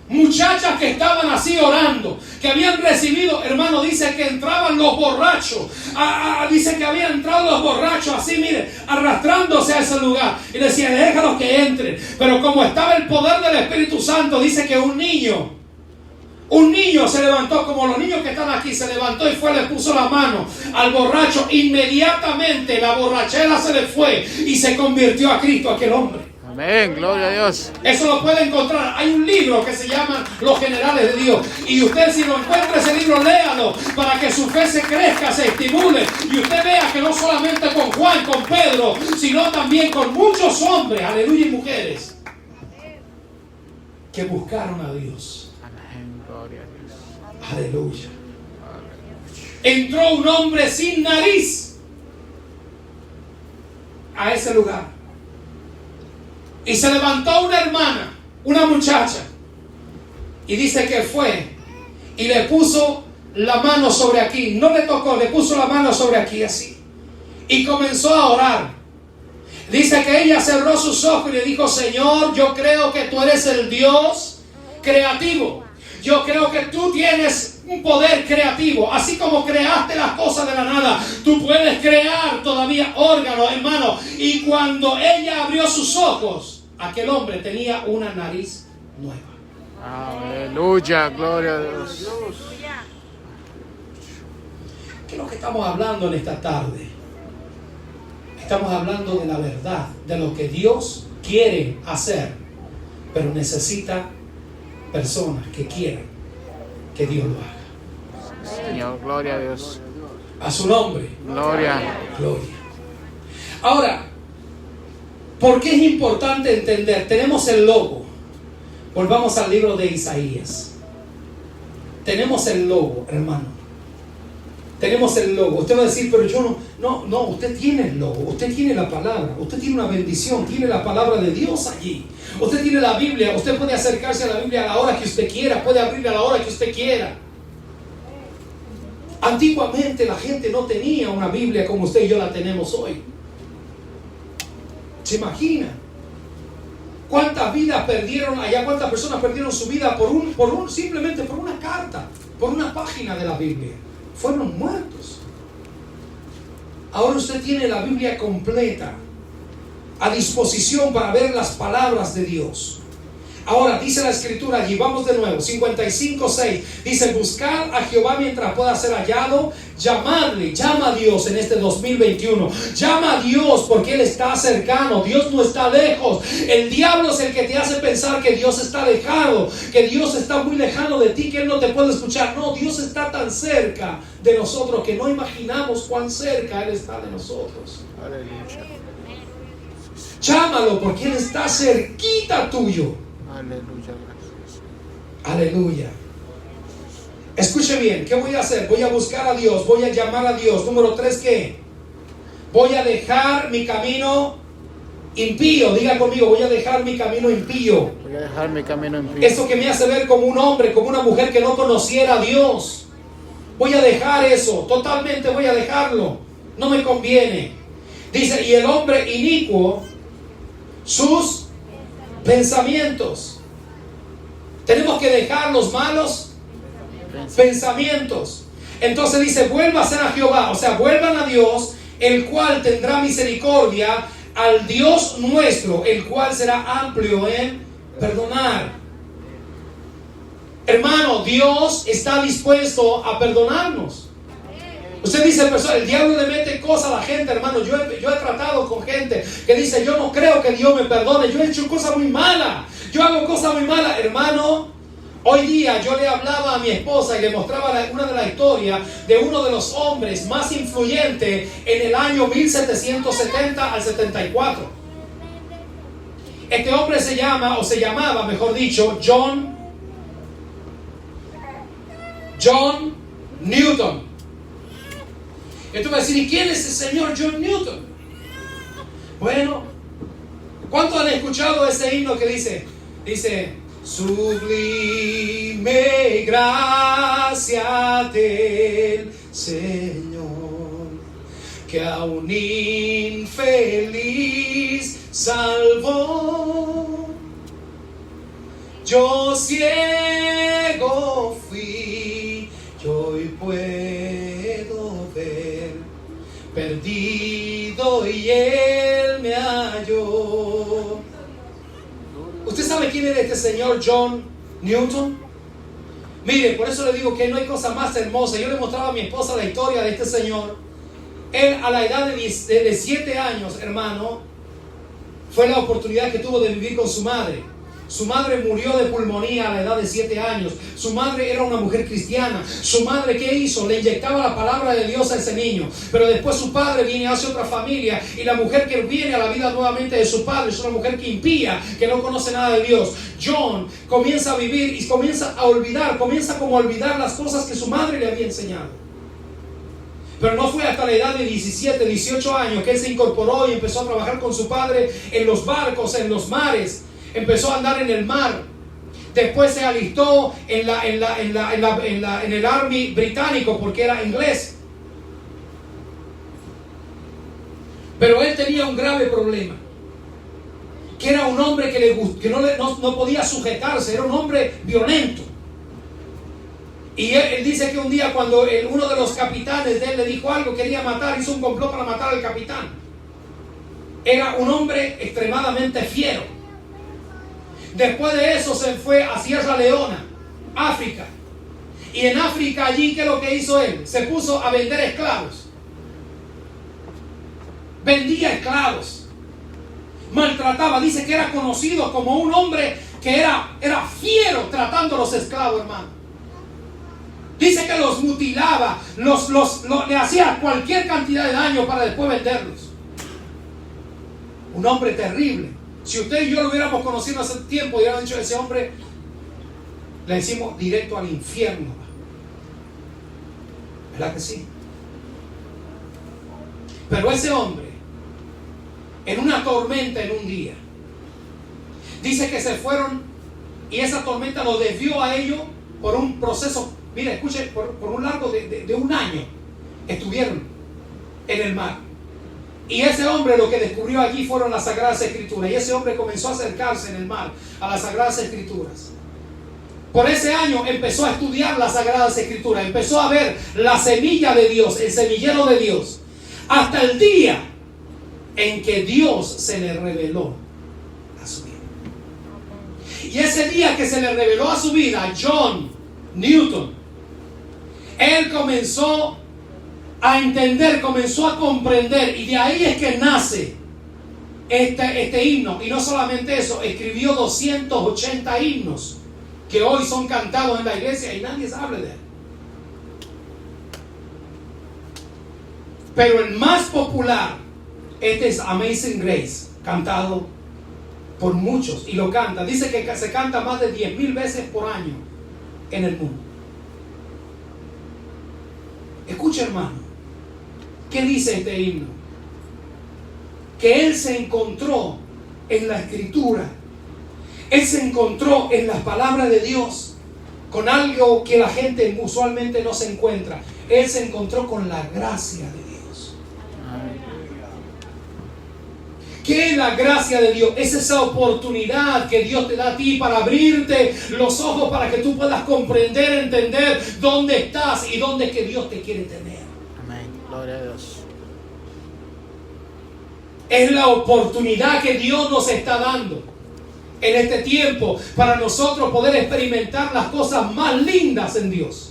Muchachas que estaban así orando, que habían recibido, hermano, dice que entraban los borrachos. Dice que habían entrado los borrachos así, mire, arrastrándose a ese lugar. Y decía, déjalos que entren. Pero como estaba el poder del Espíritu Santo, dice que un niño se levantó, como los niños que están aquí, se levantó y fue, le puso la mano al borracho. Inmediatamente la borrachera se le fue y se convirtió a Cristo aquel hombre. Amén. Gloria a Dios. Eso lo puede encontrar. Hay un libro que se llama Los Generales de Dios. Y usted, si lo encuentra ese libro, léalo para que su fe se crezca, se estimule. Y usted vea que no solamente con Juan, con Pedro, sino también con muchos hombres, aleluya, y mujeres, que buscaron a Dios. Amén. Gloria a Dios. Aleluya. Entró un hombre sin nariz a ese lugar. Y se levantó una hermana, una muchacha, Y dice que fue y le puso la mano sobre aquí. No le tocó, le puso la mano sobre aquí así. Y comenzó a orar. Dice que ella cerró sus ojos y le dijo: Señor, yo creo que tú eres el Dios creativo. Yo creo que tú tienes un poder creativo. Así como creaste las cosas de la nada, tú puedes crear todavía órganos, hermano. Y cuando ella abrió sus ojos, aquel hombre tenía una nariz nueva. Aleluya, gloria a Dios. ¿Qué es lo que estamos hablando en esta tarde? Estamos hablando de la verdad, de lo que Dios quiere hacer, pero necesita personas que quieran que Dios lo haga. Señor, gloria a Dios. A su nombre. Gloria. Gloria. Ahora, ¿por qué es importante entender? Tenemos el logo. Volvamos al libro de Isaías. Tenemos el logo, hermano. Tenemos el logo. Usted va a decir: pero yo no, usted tiene el logo, usted tiene la palabra, usted tiene una bendición, tiene la palabra de Dios allí. Usted tiene la Biblia, usted puede acercarse a la Biblia a la hora que usted quiera, puede abrirla a la hora que usted quiera. Antiguamente la gente no tenía una Biblia como usted y yo la tenemos hoy. ¿Se imagina? ¿Cuántas vidas perdieron allá? ¿Cuántas personas perdieron su vida simplemente por una carta, por una página de la Biblia? Fueron muertos. Ahora usted tiene la Biblia completa a disposición para ver las palabras de Dios. Ahora dice la escritura allí, vamos de nuevo, 55:6, dice: buscad a Jehová mientras pueda ser hallado, llamadle, llama a Dios en este 2021, llama a Dios porque Él está cercano, Dios no está lejos. El diablo es el que te hace pensar que Dios está alejado, que Dios está muy lejano de ti, que Él no te puede escuchar. No, Dios está tan cerca de nosotros que no imaginamos cuán cerca Él está de nosotros. Aleluya. Llámalo porque Él está cerquita tuyo. Aleluya, gracias. Aleluya. Escuche bien, ¿qué voy a hacer? Voy a buscar a Dios, voy a llamar a Dios. Número 3, ¿qué? Voy a dejar mi camino impío. Diga conmigo: voy a dejar mi camino impío. Voy a dejar mi camino impío. Eso que me hace ver como un hombre, como una mujer que no conociera a Dios. Voy a dejar eso, totalmente voy a dejarlo. No me conviene. Dice: y el hombre inicuo, sus pensamientos. Tenemos que dejar los malos pensamientos. Entonces dice: vuélvase a Jehová, o sea, vuelvan a Dios, el cual tendrá misericordia, al Dios nuestro, el cual será amplio en perdonar. Hermano, Dios está dispuesto a perdonarnos. Usted dice: el diablo le mete cosas a la gente, hermano. Yo he tratado con gente que dice: yo no creo que Dios me perdone, yo he hecho cosas muy malas, yo hago cosas muy malas. Hermano, hoy día yo le hablaba a mi esposa y le mostraba una de las historias de uno de los hombres más influyentes en el año 1770 al 74. Este hombre se llamaba, mejor dicho, John Newton. Y tú vas a decir: ¿y quién es el señor John Newton? Bueno, ¿cuántos han escuchado ese himno que dice: sublime gracia del Señor, que a un infeliz salvó? Yo ciego fui, y hoy puedo ver, perdido y Él me halló. ¿Usted sabe quién era este señor John Newton? Mire, por eso le digo que no hay cosa más hermosa. Yo le mostraba a mi esposa la historia de este señor. Él, a la edad de 7 años, hermano, fue la oportunidad que tuvo de vivir con su madre. Su madre murió de pulmonía a la edad de 7 años. Su madre era una mujer cristiana. Su madre, ¿qué hizo? Le inyectaba la palabra de Dios a ese niño. Pero después su padre viene hacia otra familia, y la mujer que viene a la vida nuevamente de su padre es una mujer que impía, que no conoce nada de Dios. John comienza a vivir y comienza a olvidar, comienza como a olvidar las cosas que su madre le había enseñado. Pero no fue hasta la edad de 17, 18 años que él se incorporó y empezó a trabajar con su padre en los barcos, en los mares. Empezó a andar en el mar. Después se alistó en el Army británico porque era inglés. Pero él tenía un grave problema. Que era un hombre que no podía sujetarse. Era un hombre violento. Y él dice que un día cuando uno de los capitanes de él le dijo algo, quería matar, hizo un complot para matar al capitán. Era un hombre extremadamente fiero. Después de eso se fue a Sierra Leona, África. Y en África allí, ¿qué es lo que hizo él? Se puso a vender esclavos. Vendía esclavos. Maltrataba. Dice que era conocido como un hombre que era fiero tratando a los esclavos, hermano. Dice que los mutilaba, le hacía cualquier cantidad de daño para después venderlos. Un hombre terrible. Si usted y yo lo hubiéramos conocido hace tiempo, hubiéramos dicho, ese hombre le decimos directo al infierno. ¿Verdad que sí? Pero ese hombre, en una tormenta en un día, dice que se fueron y esa tormenta lo desvió a ellos por un proceso. Mira, escuche, por un largo de un año estuvieron en el mar. Y ese hombre lo que descubrió allí fueron las Sagradas Escrituras. Y ese hombre comenzó a acercarse en el mar a las Sagradas Escrituras. Por ese año empezó a estudiar las Sagradas Escrituras. Empezó a ver la semilla de Dios, el semillero de Dios. Hasta el día en que Dios se le reveló a su vida. Y ese día que se le reveló a su vida, John Newton, él comenzó a entender, comenzó a comprender, y de ahí es que nace este himno. Y no solamente eso, escribió 280 himnos que hoy son cantados en la iglesia y nadie sabe de él. Pero el más popular, este es Amazing Grace, cantado por muchos, y lo canta. Dice que se canta más de 10,000 veces por año en el mundo. Escucha, hermano, ¿qué dice este himno? Que él se encontró en la Escritura. Él se encontró en las palabras de Dios con algo que la gente usualmente no se encuentra. Él se encontró con la gracia de Dios. ¿Qué es la gracia de Dios? Es esa oportunidad que Dios te da a ti para abrirte los ojos para que tú puedas comprender, entender dónde estás y dónde es que Dios te quiere tener. Amén. Gloria a Dios. Es la oportunidad que Dios nos está dando en este tiempo para nosotros poder experimentar las cosas más lindas en Dios.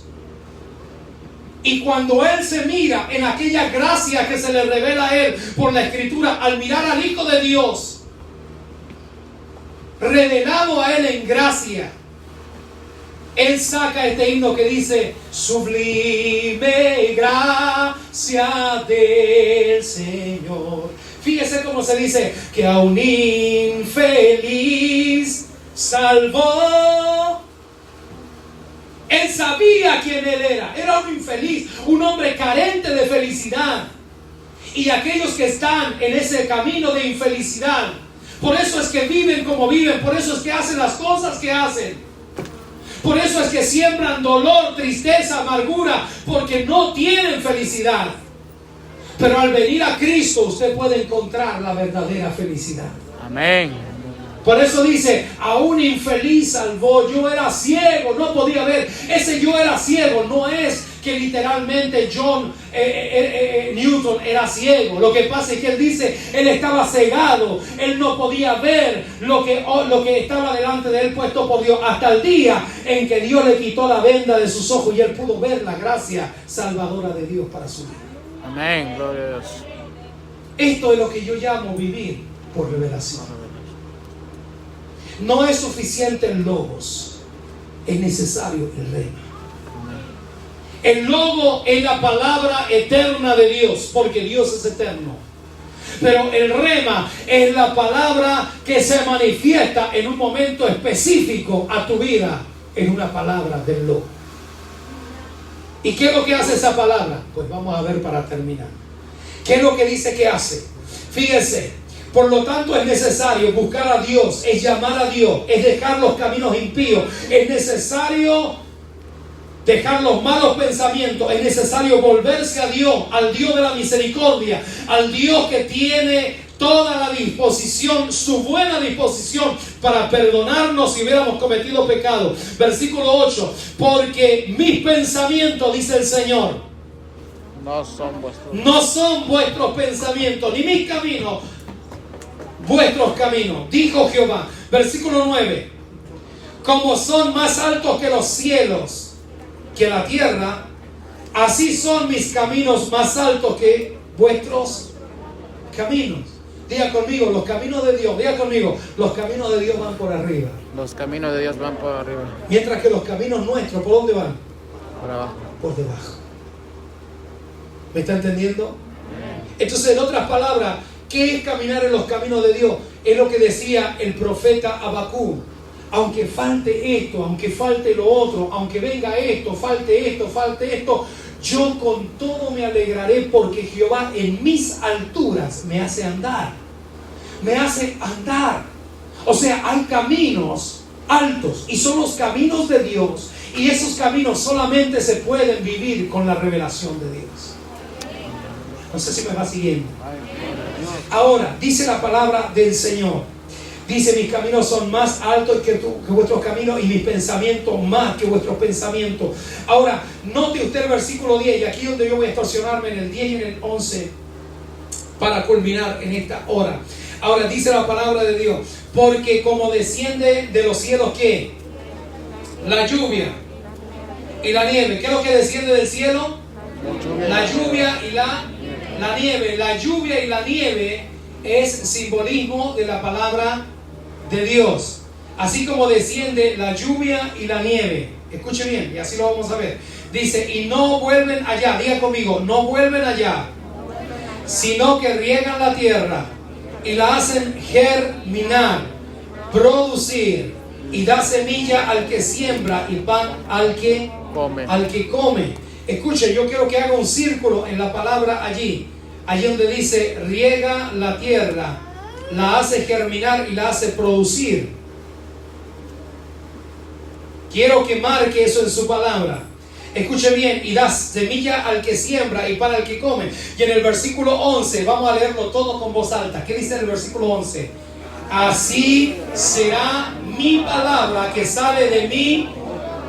Y cuando Él se mira en aquella gracia que se le revela a Él por la Escritura, al mirar al Hijo de Dios revelado a Él en gracia, Él saca este himno que dice: sublime gracia del Señor. Fíjese cómo se dice: que a un infeliz salvó. Él sabía quién él era. Era un infeliz, un hombre carente de felicidad. Y aquellos que están en ese camino de infelicidad, por eso es que viven como viven, por eso es que hacen las cosas que hacen. Por eso es que siembran dolor, tristeza, amargura, porque no tienen felicidad. Pero al venir a Cristo usted puede encontrar la verdadera felicidad. Amén. Por eso dice: a un infeliz salvó. Yo era ciego, no podía ver. Ese yo era ciego no es que literalmente John Newton era ciego. Lo que pasa es que él dice, él estaba cegado, él no podía ver lo que estaba delante de él puesto por Dios, hasta el día en que Dios le quitó la venda de sus ojos y él pudo ver la gracia salvadora de Dios para su vida. Amén. Gloria a Dios. Esto es lo que yo llamo vivir por revelación. No es suficiente el logos, es necesario el rema. El logo es la palabra eterna de Dios, porque Dios es eterno. Pero el rema es la palabra que se manifiesta en un momento específico a tu vida, en una palabra del logo. ¿Y qué es lo que hace esa palabra? Pues vamos a ver para terminar. ¿Qué es lo que dice que hace? Fíjese, Por lo tanto, es necesario buscar a Dios, es llamar a Dios, es dejar los caminos impíos, es necesario dejar los malos pensamientos, es necesario volverse a Dios, al Dios de la misericordia, al Dios que tiene toda la disposición, su buena disposición para perdonarnos si hubiéramos cometido pecado. Versículo 8, porque mis pensamientos, dice el Señor, no son vuestros pensamientos, ni mis caminos vuestros caminos, dijo Jehová. Versículo 9, como son más altos que los cielos, que la tierra, así son mis caminos más altos que vuestros caminos. Diga conmigo, los caminos de Dios, diga conmigo, los caminos de Dios van por arriba. Los caminos de Dios van por arriba. Mientras que los caminos nuestros, ¿por dónde van? Por abajo. Por debajo. ¿Me está entendiendo? Entonces, en otras palabras, ¿qué es caminar en los caminos de Dios? Es lo que decía el profeta Habacuc. Aunque falte esto, aunque falte lo otro, aunque venga esto, falte esto, yo con todo me alegraré porque Jehová en mis alturas me hace andar. Me hace andar. O sea, hay caminos altos y son los caminos de Dios. Y esos caminos solamente se pueden vivir con la revelación de Dios. No sé si me va siguiendo. Ahora, dice la palabra del Señor. Dice, mis caminos son más altos que vuestros caminos y mis pensamientos más que vuestros pensamientos. Ahora, note usted el versículo 10, y aquí es donde yo voy a estacionarme en el 10 y en el 11 para culminar en esta hora. Ahora, dice la palabra de Dios, porque como desciende de los cielos, ¿qué? La lluvia y la nieve. ¿Qué es lo que desciende del cielo? La lluvia y la nieve. La lluvia y la nieve es simbolismo de la palabra de Dios. Así como desciende la lluvia y la nieve. Escuche bien, y así lo vamos a ver. Dice, y no vuelven allá. Diga conmigo, no vuelven allá, sino que riegan la tierra y la hacen germinar, producir, y da semilla al que siembra y pan al que come. Escuche, yo quiero que haga un círculo en la palabra allí donde dice riega la tierra, la hace germinar y la hace producir. Quiero que marque eso en su palabra. Escuche bien, y da semilla al que siembra y pan al que come. Y en el versículo 11, vamos a leerlo todo con voz alta. ¿Qué dice en el versículo 11? Así será mi palabra que sale de mi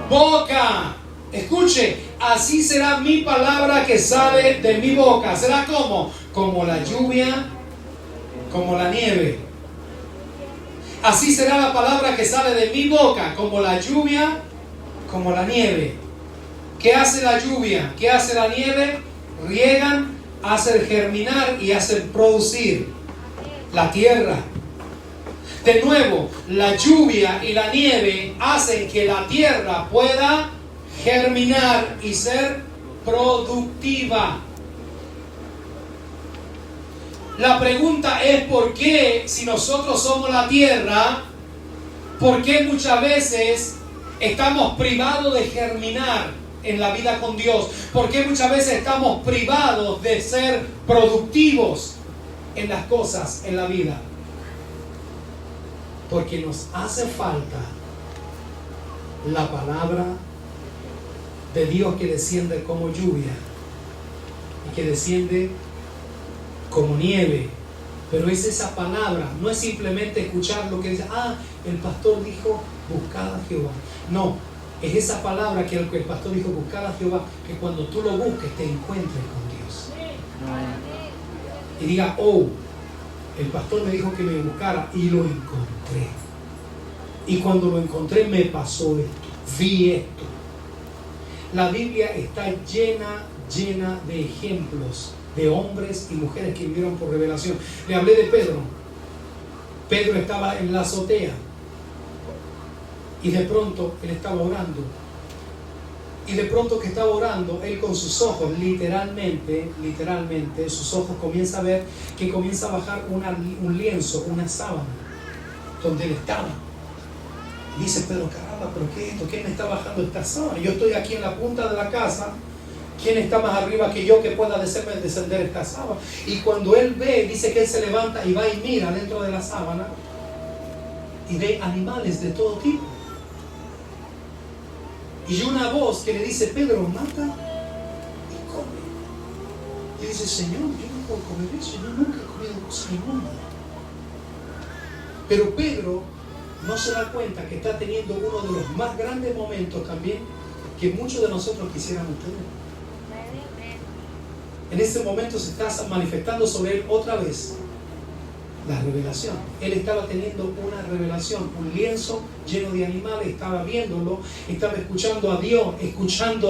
boca. Escuche, así será mi palabra que sale de mi boca. ¿Será como? Como la lluvia, como la nieve. Así será la palabra que sale de mi boca, como la lluvia, como la nieve. ¿Qué hace la lluvia? ¿Qué hace la nieve? Riegan, hacen germinar y hacen producir la tierra. De nuevo, la lluvia y la nieve hacen que la tierra pueda germinar y ser productiva. La pregunta es ¿por qué, si nosotros somos la tierra, por qué muchas veces estamos privados de germinar en la vida con Dios? ¿Por qué muchas veces estamos privados de ser productivos en las cosas en la vida? Porque nos hace falta la palabra de Dios que desciende como lluvia y que desciende como nieve. Pero es esa palabra, no es simplemente escuchar lo que dice, el pastor dijo buscad a Jehová. No, es esa palabra que el pastor dijo buscad a Jehová, que cuando tú lo busques te encuentres con Dios. Y diga, el pastor me dijo que me buscara y lo encontré. Y cuando lo encontré me pasó esto, vi esto. La Biblia está llena de ejemplos de hombres y mujeres que vivieron por revelación. Le hablé de Pedro. Pedro estaba en la azotea y de pronto él estaba orando. Y de pronto que estaba orando, él con sus ojos, literalmente, sus ojos comienza a ver que comienza a bajar un lienzo, una sábana, donde él estaba. Dice Pedro, caramba, pero ¿qué es esto? ¿Qué me está bajando esta sábana? Yo estoy aquí en la punta de la casa ¿Quién está más arriba que yo que pueda hacerme descender esta sábana? Y cuando él ve, dice que él se levanta y va y mira dentro de la sábana y ve animales de todo tipo. Y una voz que le dice: Pedro, mata y come. Y dice: Señor, yo no puedo comer eso, yo nunca he comido cosa inmunda. Pero Pedro no se da cuenta que está teniendo uno de los más grandes momentos también que muchos de nosotros quisiéramos tener. En ese momento se está manifestando sobre él otra vez la revelación. Él estaba teniendo una revelación, un lienzo lleno de animales, estaba viéndolo, estaba escuchando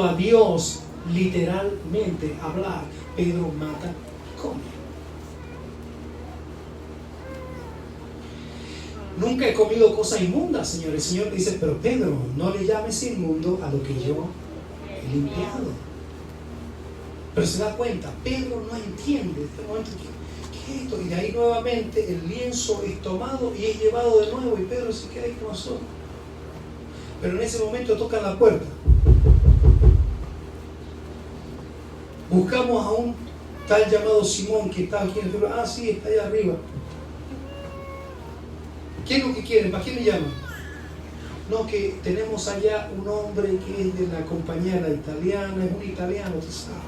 a Dios literalmente hablar. Pedro, mata y come. Nunca he comido cosa inmunda, Señor. El Señor dice: pero Pedro, no le llames inmundo a lo que yo he limpiado. Pero se da cuenta, Pedro no entiende este momento, ¿qué es esto? Y de ahí nuevamente el lienzo es tomado y es llevado de nuevo, y Pedro se queda ahí con nosotros. Pero en ese momento tocan la puerta. Buscamos a un tal llamado Simón que está aquí en el pueblo. Ah, sí, está allá arriba. ¿Qué es lo que quieren? ¿Para qué me llaman? No, que tenemos allá un hombre que es de la compañera italiana, es un italiano, tú sabes.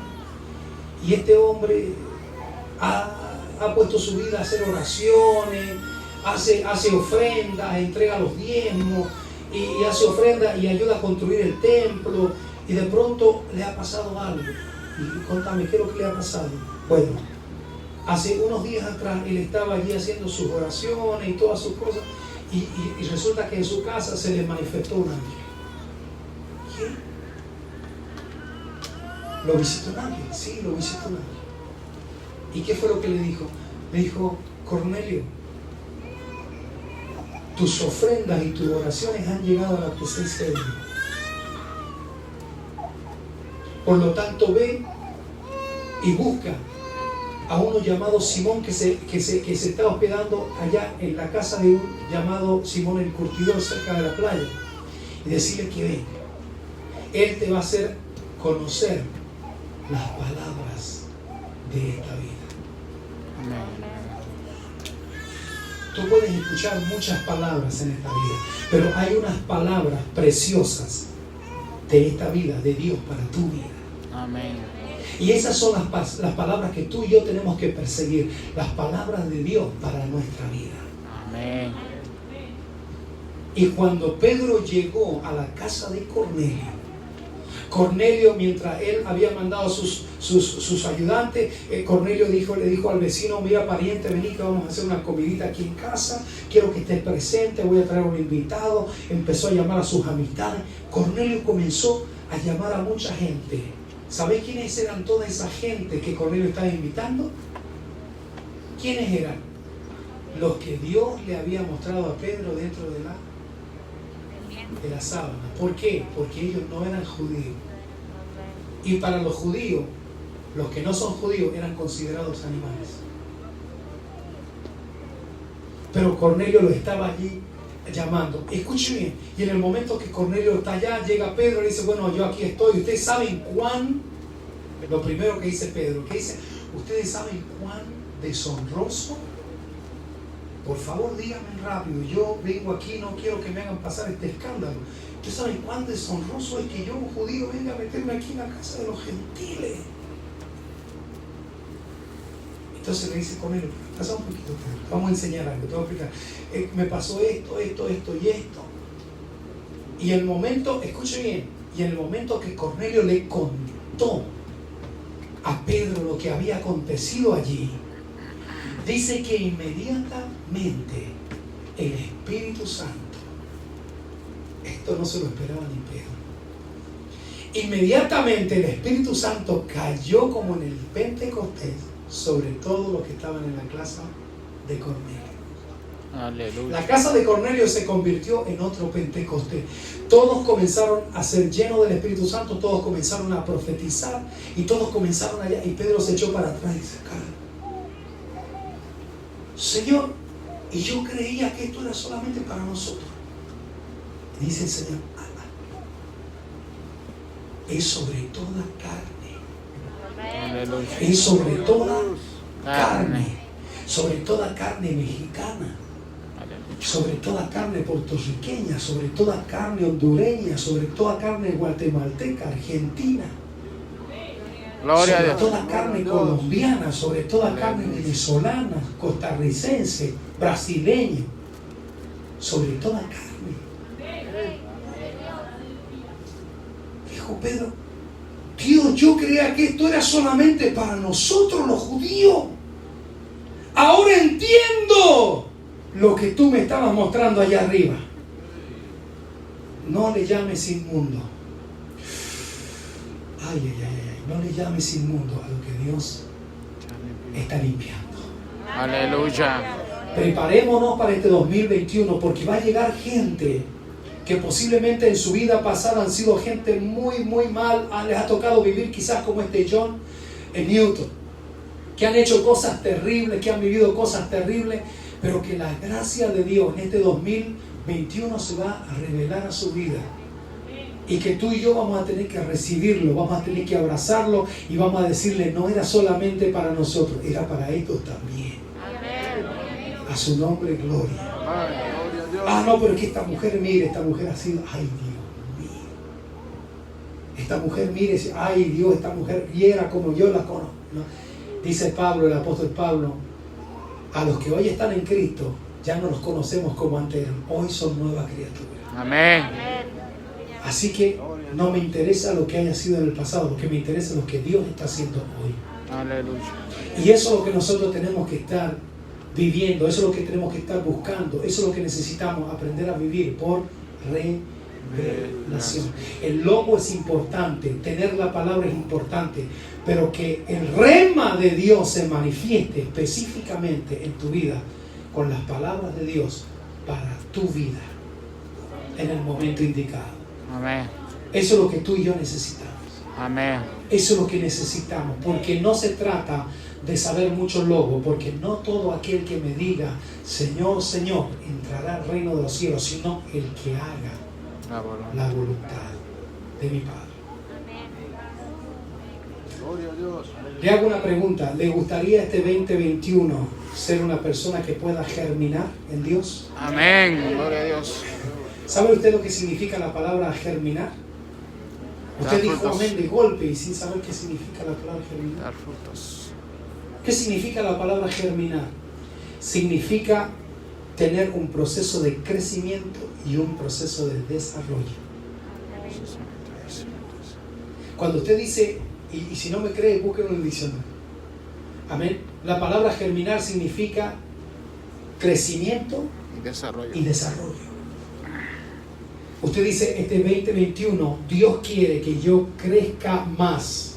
Y este hombre ha puesto su vida a hacer oraciones, hace ofrendas, entrega los diezmos, y hace ofrendas y ayuda a construir el templo. Y de pronto le ha pasado algo. Y contame, ¿qué es lo que le ha pasado? Bueno, hace unos días atrás él estaba allí haciendo sus oraciones y todas sus cosas, y resulta que en su casa se le manifestó un ángel. ¿Quién? ¿Lo visitó un ángel? Sí, lo visitó un ángel. ¿Y qué fue lo que le dijo? Le dijo: Cornelio, tus ofrendas y tus oraciones han llegado a la presencia de Dios. Por lo tanto, ve y busca a uno llamado Simón que se está hospedando allá en la casa de un llamado Simón el Curtidor, cerca de la playa, y decirle que venga. Él te va a hacer conocer las palabras de esta vida. Tú puedes escuchar muchas palabras en esta vida, pero hay unas palabras preciosas de esta vida, de Dios para tu vida. Amén. Y esas son las palabras que tú y yo tenemos que perseguir, las palabras de Dios para nuestra vida. Amén. Y cuando Pedro llegó a la casa de Cornelio, mientras él había mandado sus ayudantes, Cornelio le dijo al vecino: mira, pariente, vení que vamos a hacer una comidita aquí en casa, quiero que estés presente, voy a traer un invitado. Empezó a llamar a sus amistades. Cornelio comenzó a llamar a mucha gente. ¿Sabéis quiénes eran toda esa gente que Cornelio estaba invitando? ¿Quiénes eran? Los que Dios le había mostrado a Pedro dentro de la sábana. ¿Por qué? Porque ellos no eran judíos. Y para los judíos, los que no son judíos eran considerados animales. Pero Cornelio lo estaba allí llamando. Escuchen bien. Y en el momento que Cornelio está allá, llega Pedro y dice: bueno, yo aquí estoy. Ustedes saben cuán, lo primero que dice Pedro, que dice: ustedes saben cuán deshonroso. Por favor, díganme rápido. Yo vengo aquí, no quiero que me hagan pasar este escándalo. ¿Ustedes saben cuán deshonroso es que yo, un judío, venga a meterme aquí en la casa de los gentiles? Entonces le dice Cornelio: pasa un poquito, vamos a enseñar algo, te voy a explicar. Me pasó esto y esto. Y el momento, escuche bien, y en el momento que Cornelio le contó a Pedro lo que había acontecido allí, dice que inmediatamente el Espíritu Santo, esto no se lo esperaba ni Pedro, inmediatamente el Espíritu Santo cayó como en el Pentecostés sobre todos los que estaban en la casa de Cornelio. Aleluya. La casa de Cornelio se convirtió en otro Pentecostés. Todos comenzaron a ser llenos del Espíritu Santo, todos comenzaron a profetizar y todos comenzaron allá. Y Pedro se echó para atrás y dice: Señor, y yo creía que esto era solamente para nosotros. Dice el Señor: es sobre toda carne Aleluya. Es sobre toda Carne. carne, sobre toda carne mexicana, Aleluya. sobre toda carne puertorriqueña, sobre toda carne hondureña, sobre toda carne guatemalteca, argentina, Gloria a sobre Dios. toda carne colombiana, sobre toda carne venezolana, costarricense, brasileño, sobre toda carne. Dijo Pedro, Dios, yo creía que esto era solamente para nosotros los judíos. Ahora entiendo lo que tú me estabas mostrando allá arriba. No le llames inmundo. Ay, ay, ay, ay. No le llames inmundo a lo que Dios está limpiando. Aleluya. Preparémonos para este 2021 porque va a llegar gente que posiblemente en su vida pasada han sido gente muy, muy mal. Les ha tocado vivir quizás como este John Newton, que han hecho cosas terribles, que han vivido cosas terribles, pero que la gracia de Dios en este 2021 se va a revelar a su vida. Y que tú y yo vamos a tener que recibirlo, vamos a tener que abrazarlo y vamos a decirle, no era solamente para nosotros, era para ellos también. A su nombre, gloria. Ah, no, pero es que esta mujer, mire, esta mujer ha sido, ay Dios mío. Esta mujer, mire, ay Dios, esta mujer, y era como yo la conozco. ¿No? Dice Pablo, el apóstol Pablo, a los que hoy están en Cristo, ya no los conocemos como antes eran, hoy son nuevas criaturas. Amén. Así que no me interesa lo que haya sido en el pasado, lo que me interesa es lo que Dios está haciendo hoy. Aleluya. Y eso es lo que nosotros tenemos que estar viviendo, eso es lo que tenemos que estar buscando, eso es lo que necesitamos aprender a vivir por revelación. El logo es importante, tener la palabra es importante, pero que el rema de Dios se manifieste específicamente en tu vida con las palabras de Dios para tu vida en el momento indicado. Amén. Eso es lo que tú y yo necesitamos. Amén. Eso es lo que necesitamos, porque no se trata de saber mucho logo, porque no todo aquel que me diga Señor, Señor, entrará al reino de los cielos, sino el que haga la voluntad de mi Padre. Le hago una pregunta, ¿le gustaría este 2021 ser una persona que pueda germinar en Dios? Amén. Gloria a Dios. ¿Sabe usted lo que significa la palabra germinar? Usted Dar dijo frutos. amén de golpe y sin saber qué significa la palabra germinar. Dar frutos. ¿Qué significa la palabra germinar? Significa tener un proceso de crecimiento y un proceso de desarrollo. Cuando usted dice, y si no me cree, búsquelo en el diccionario. Amén. La palabra germinar significa crecimiento Y desarrollo. y desarrollo. Usted dice, este 2021, Dios quiere que yo crezca más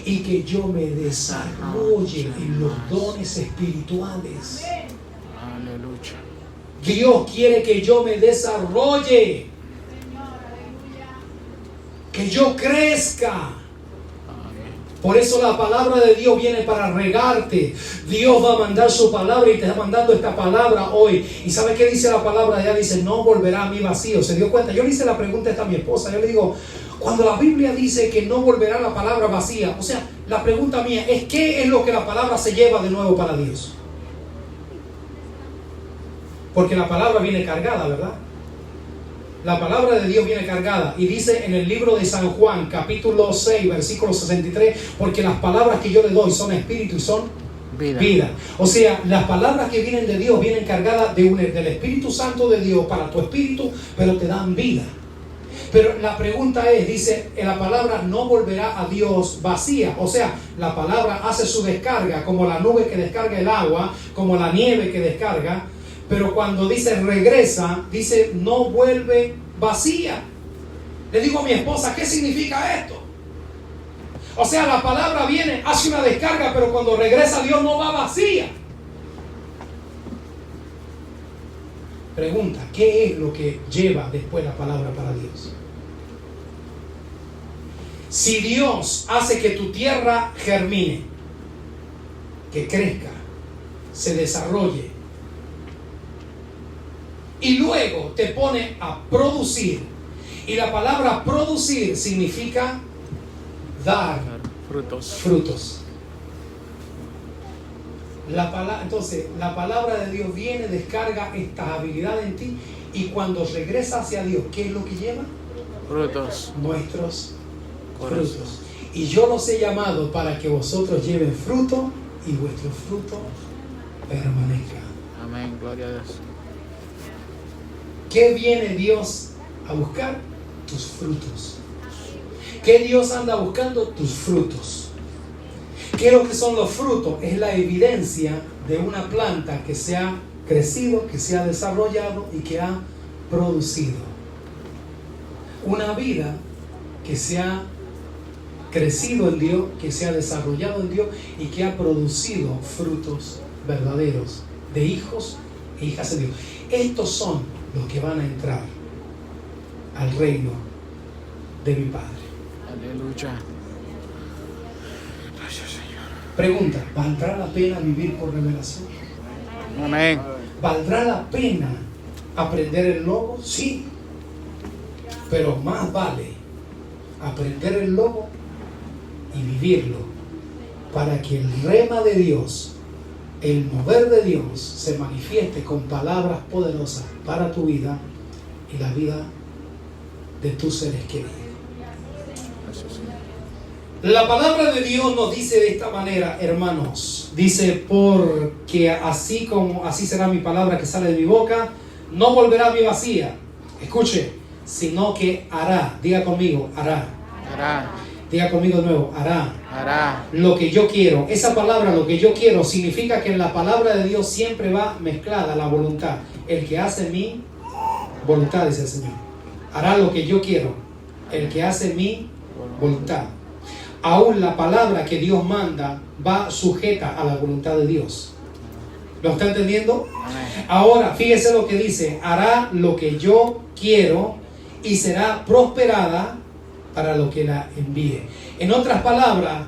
y que yo me desarrolle en los dones espirituales. Aleluya. Dios quiere que yo me desarrolle, que yo crezca. Por eso la palabra de Dios viene para regarte. Dios va a mandar su palabra y te está mandando esta palabra hoy. ¿Y sabe qué dice la palabra? Allá dice, no volverá a mí vacío. ¿Se dio cuenta? Yo le hice la pregunta esta a mi esposa. Yo le digo, cuando la Biblia dice que no volverá la palabra vacía, o sea, la pregunta mía es, ¿qué es lo que la palabra se lleva de nuevo para Dios? Porque la palabra viene cargada, ¿verdad? La palabra de Dios viene cargada y dice en el libro de San Juan, capítulo 6, versículo 63, porque las palabras que yo le doy son espíritu y son vida. O sea, las palabras que vienen de Dios vienen cargadas del Espíritu Santo de Dios para tu espíritu, pero te dan vida. Pero la pregunta es, dice, la palabra no volverá a Dios vacía. O sea, la palabra hace su descarga, como la nube que descarga el agua, como la nieve que descarga. Pero cuando dice regresa, dice no vuelve vacía. Le digo a mi esposa, ¿qué significa esto? O sea, la palabra viene, hace una descarga, pero cuando regresa Dios no va vacía. Pregunta, ¿qué es lo que lleva después la palabra para Dios? Si Dios hace que tu tierra germine, que crezca, se desarrolle, y luego te pone a producir, y la palabra producir significa dar Frutos. Frutos. Entonces, la palabra de Dios viene, descarga esta habilidad en ti, y cuando regresa hacia Dios, ¿qué es lo que lleva? Frutos. Nuestros Corazón. frutos. Y yo los he llamado para que vosotros lleven fruto y vuestro fruto permanezca. Amén. Gloria a Dios. ¿Qué viene Dios a buscar? Tus frutos. ¿Qué Dios anda buscando? Tus frutos. ¿Qué es lo que son los frutos? Es la evidencia de una planta que se ha crecido, que se ha desarrollado y que ha producido. Una vida que se ha crecido en Dios, que se ha desarrollado en Dios y que ha producido frutos verdaderos de hijos e hijas de Dios. Estos son los que van a entrar al reino de mi Padre. Aleluya. Gracias, Señor. Pregunta, ¿valdrá la pena vivir por revelación? Amén. ¿Valdrá la pena aprender el logo? Sí. Pero más vale aprender el logo y vivirlo, para que el rema de Dios, el mover de Dios, se manifieste con palabras poderosas para tu vida y la vida de tus seres queridos. Gracias, Señor. La palabra de Dios nos dice de esta manera, hermanos. Dice, porque así será mi palabra que sale de mi boca, no volverá a mi vacía. Escuche, sino que hará. Diga conmigo, hará. Hará. Diga conmigo de nuevo, hará. Hará. Lo que yo quiero. Esa palabra, lo que yo quiero, significa que en la palabra de Dios siempre va mezclada la voluntad. El que hace mi voluntad, dice el Señor. Hará lo que yo quiero. El que hace mi voluntad. Aún la palabra que Dios manda va sujeta a la voluntad de Dios. ¿Lo está entendiendo? Amén. Ahora, fíjese lo que dice. Hará lo que yo quiero y será prosperada para lo que la envíe. En otras palabras,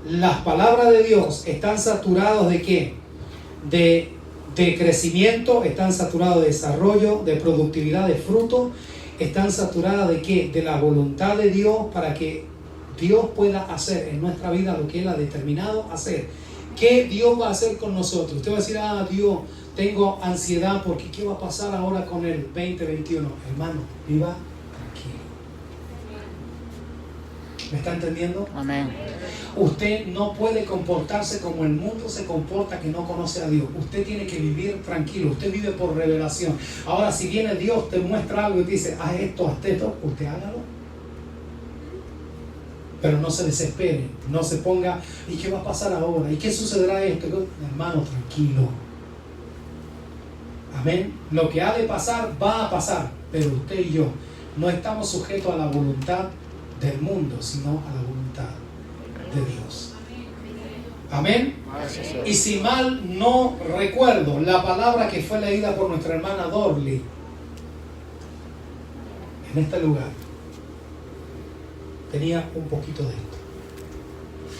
las palabras de Dios están saturadas ¿de qué? De crecimiento, están saturadas de desarrollo, de productividad, de fruto. Están saturadas ¿de qué? De la voluntad de Dios, para que Dios pueda hacer en nuestra vida lo que Él ha determinado hacer. ¿Qué Dios va a hacer con nosotros? Usted va a decir, Dios, tengo ansiedad porque ¿qué va a pasar ahora con el 2021? Hermano, viva tranquilo. ¿Me está entendiendo? Amén. Usted no puede comportarse como el mundo se comporta, que no conoce a Dios. Usted tiene que vivir tranquilo. Usted vive por revelación. Ahora, si viene Dios, te muestra algo y te dice, haz esto, usted hágalo. Pero no se desespere, no se ponga, ¿y qué va a pasar ahora? ¿Y qué sucederá esto? Hermano, tranquilo. Amén. Lo que ha de pasar, va a pasar. Pero usted y yo no estamos sujetos a la voluntad del mundo, sino a la voluntad de Dios. Amén. Gracias, Señor. Y si mal no recuerdo, la palabra que fue leída por nuestra hermana Dorly en este lugar tenía un poquito de esto.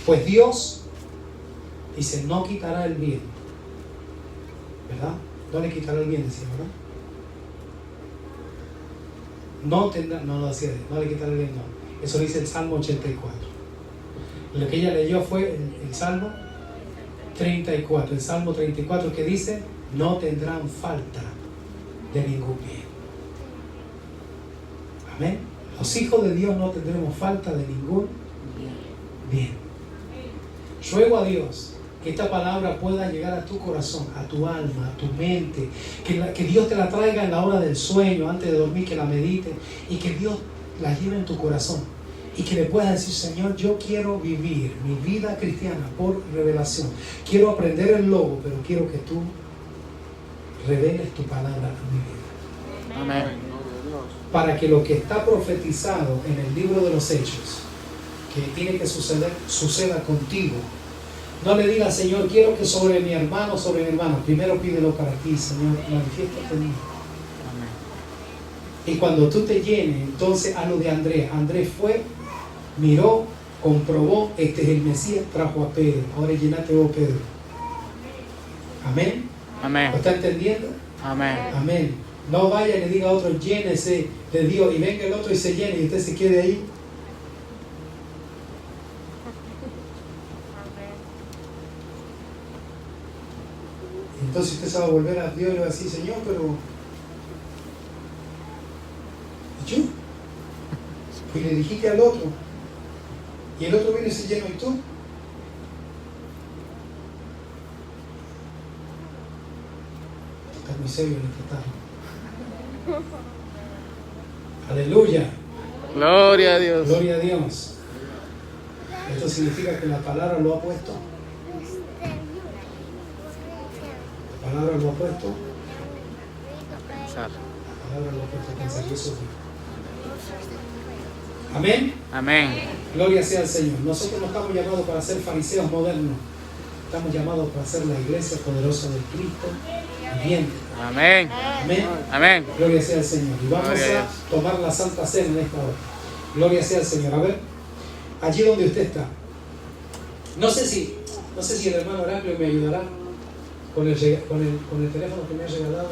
Pues Dios dice, no quitará el bien, ¿verdad? No le quitará el bien, decía, ¿verdad? No tendrá, no decía, no le quitará el bien, no. Eso dice el Salmo 84. Lo que ella leyó fue el Salmo 34. El Salmo 34 que dice, no tendrán falta de ningún bien. Amén. Los hijos de Dios no tendremos falta de ningún bien. Ruego a Dios que esta palabra pueda llegar a tu corazón, a tu alma, a tu mente, que Dios te la traiga en la hora del sueño, antes de dormir, que la medite, y que Dios la lleve en tu corazón, y que le puedas decir, Señor, yo quiero vivir mi vida cristiana por revelación. Quiero aprender el logo, pero quiero que tú reveles tu palabra a mi vida. Amén. Para que lo que está profetizado en el libro de los Hechos, que tiene que suceder, suceda contigo. No le digas, Señor, quiero que sobre mi hermano, sobre mi hermana. Primero pídelo para ti, Señor, manifiéstate en mí. Amén. Y cuando tú te llenes, entonces haz lo de Andrés. Andrés fue, miró, comprobó, este es el Mesías, trajo a Pedro. Ahora llénate vos, Pedro. Amén. Amén. ¿Lo está entendiendo? Amén. Amén. No vaya y le diga a otro, llénese de Dios, y venga el otro y se llene y usted se quede ahí. Entonces usted se va a volver a Dios y le va a decir, Señor, pero... ¿y yo? Y le dijiste al otro. Y el otro viene y se lleno, ¿y tú? Está muy serio en esta tarde. Aleluya. Gloria a Dios. Gloria a Dios. Esto significa que la palabra lo ha puesto. La palabra lo ha puesto. Pensar. La palabra lo ha puesto a pensar. Y eso dijo. Amén. Amén. Gloria sea al Señor. Nosotros no estamos llamados para ser fariseos modernos. Estamos llamados para ser la iglesia poderosa de Cristo viviente. Amén. Amén. Amén. Gloria sea al Señor. Y vamos Gloria a a Dios. tomar la Santa Cena en esta hora. Gloria sea al Señor. A ver, allí donde usted está. No sé si el hermano Heraclio me ayudará con el teléfono que me ha regalado.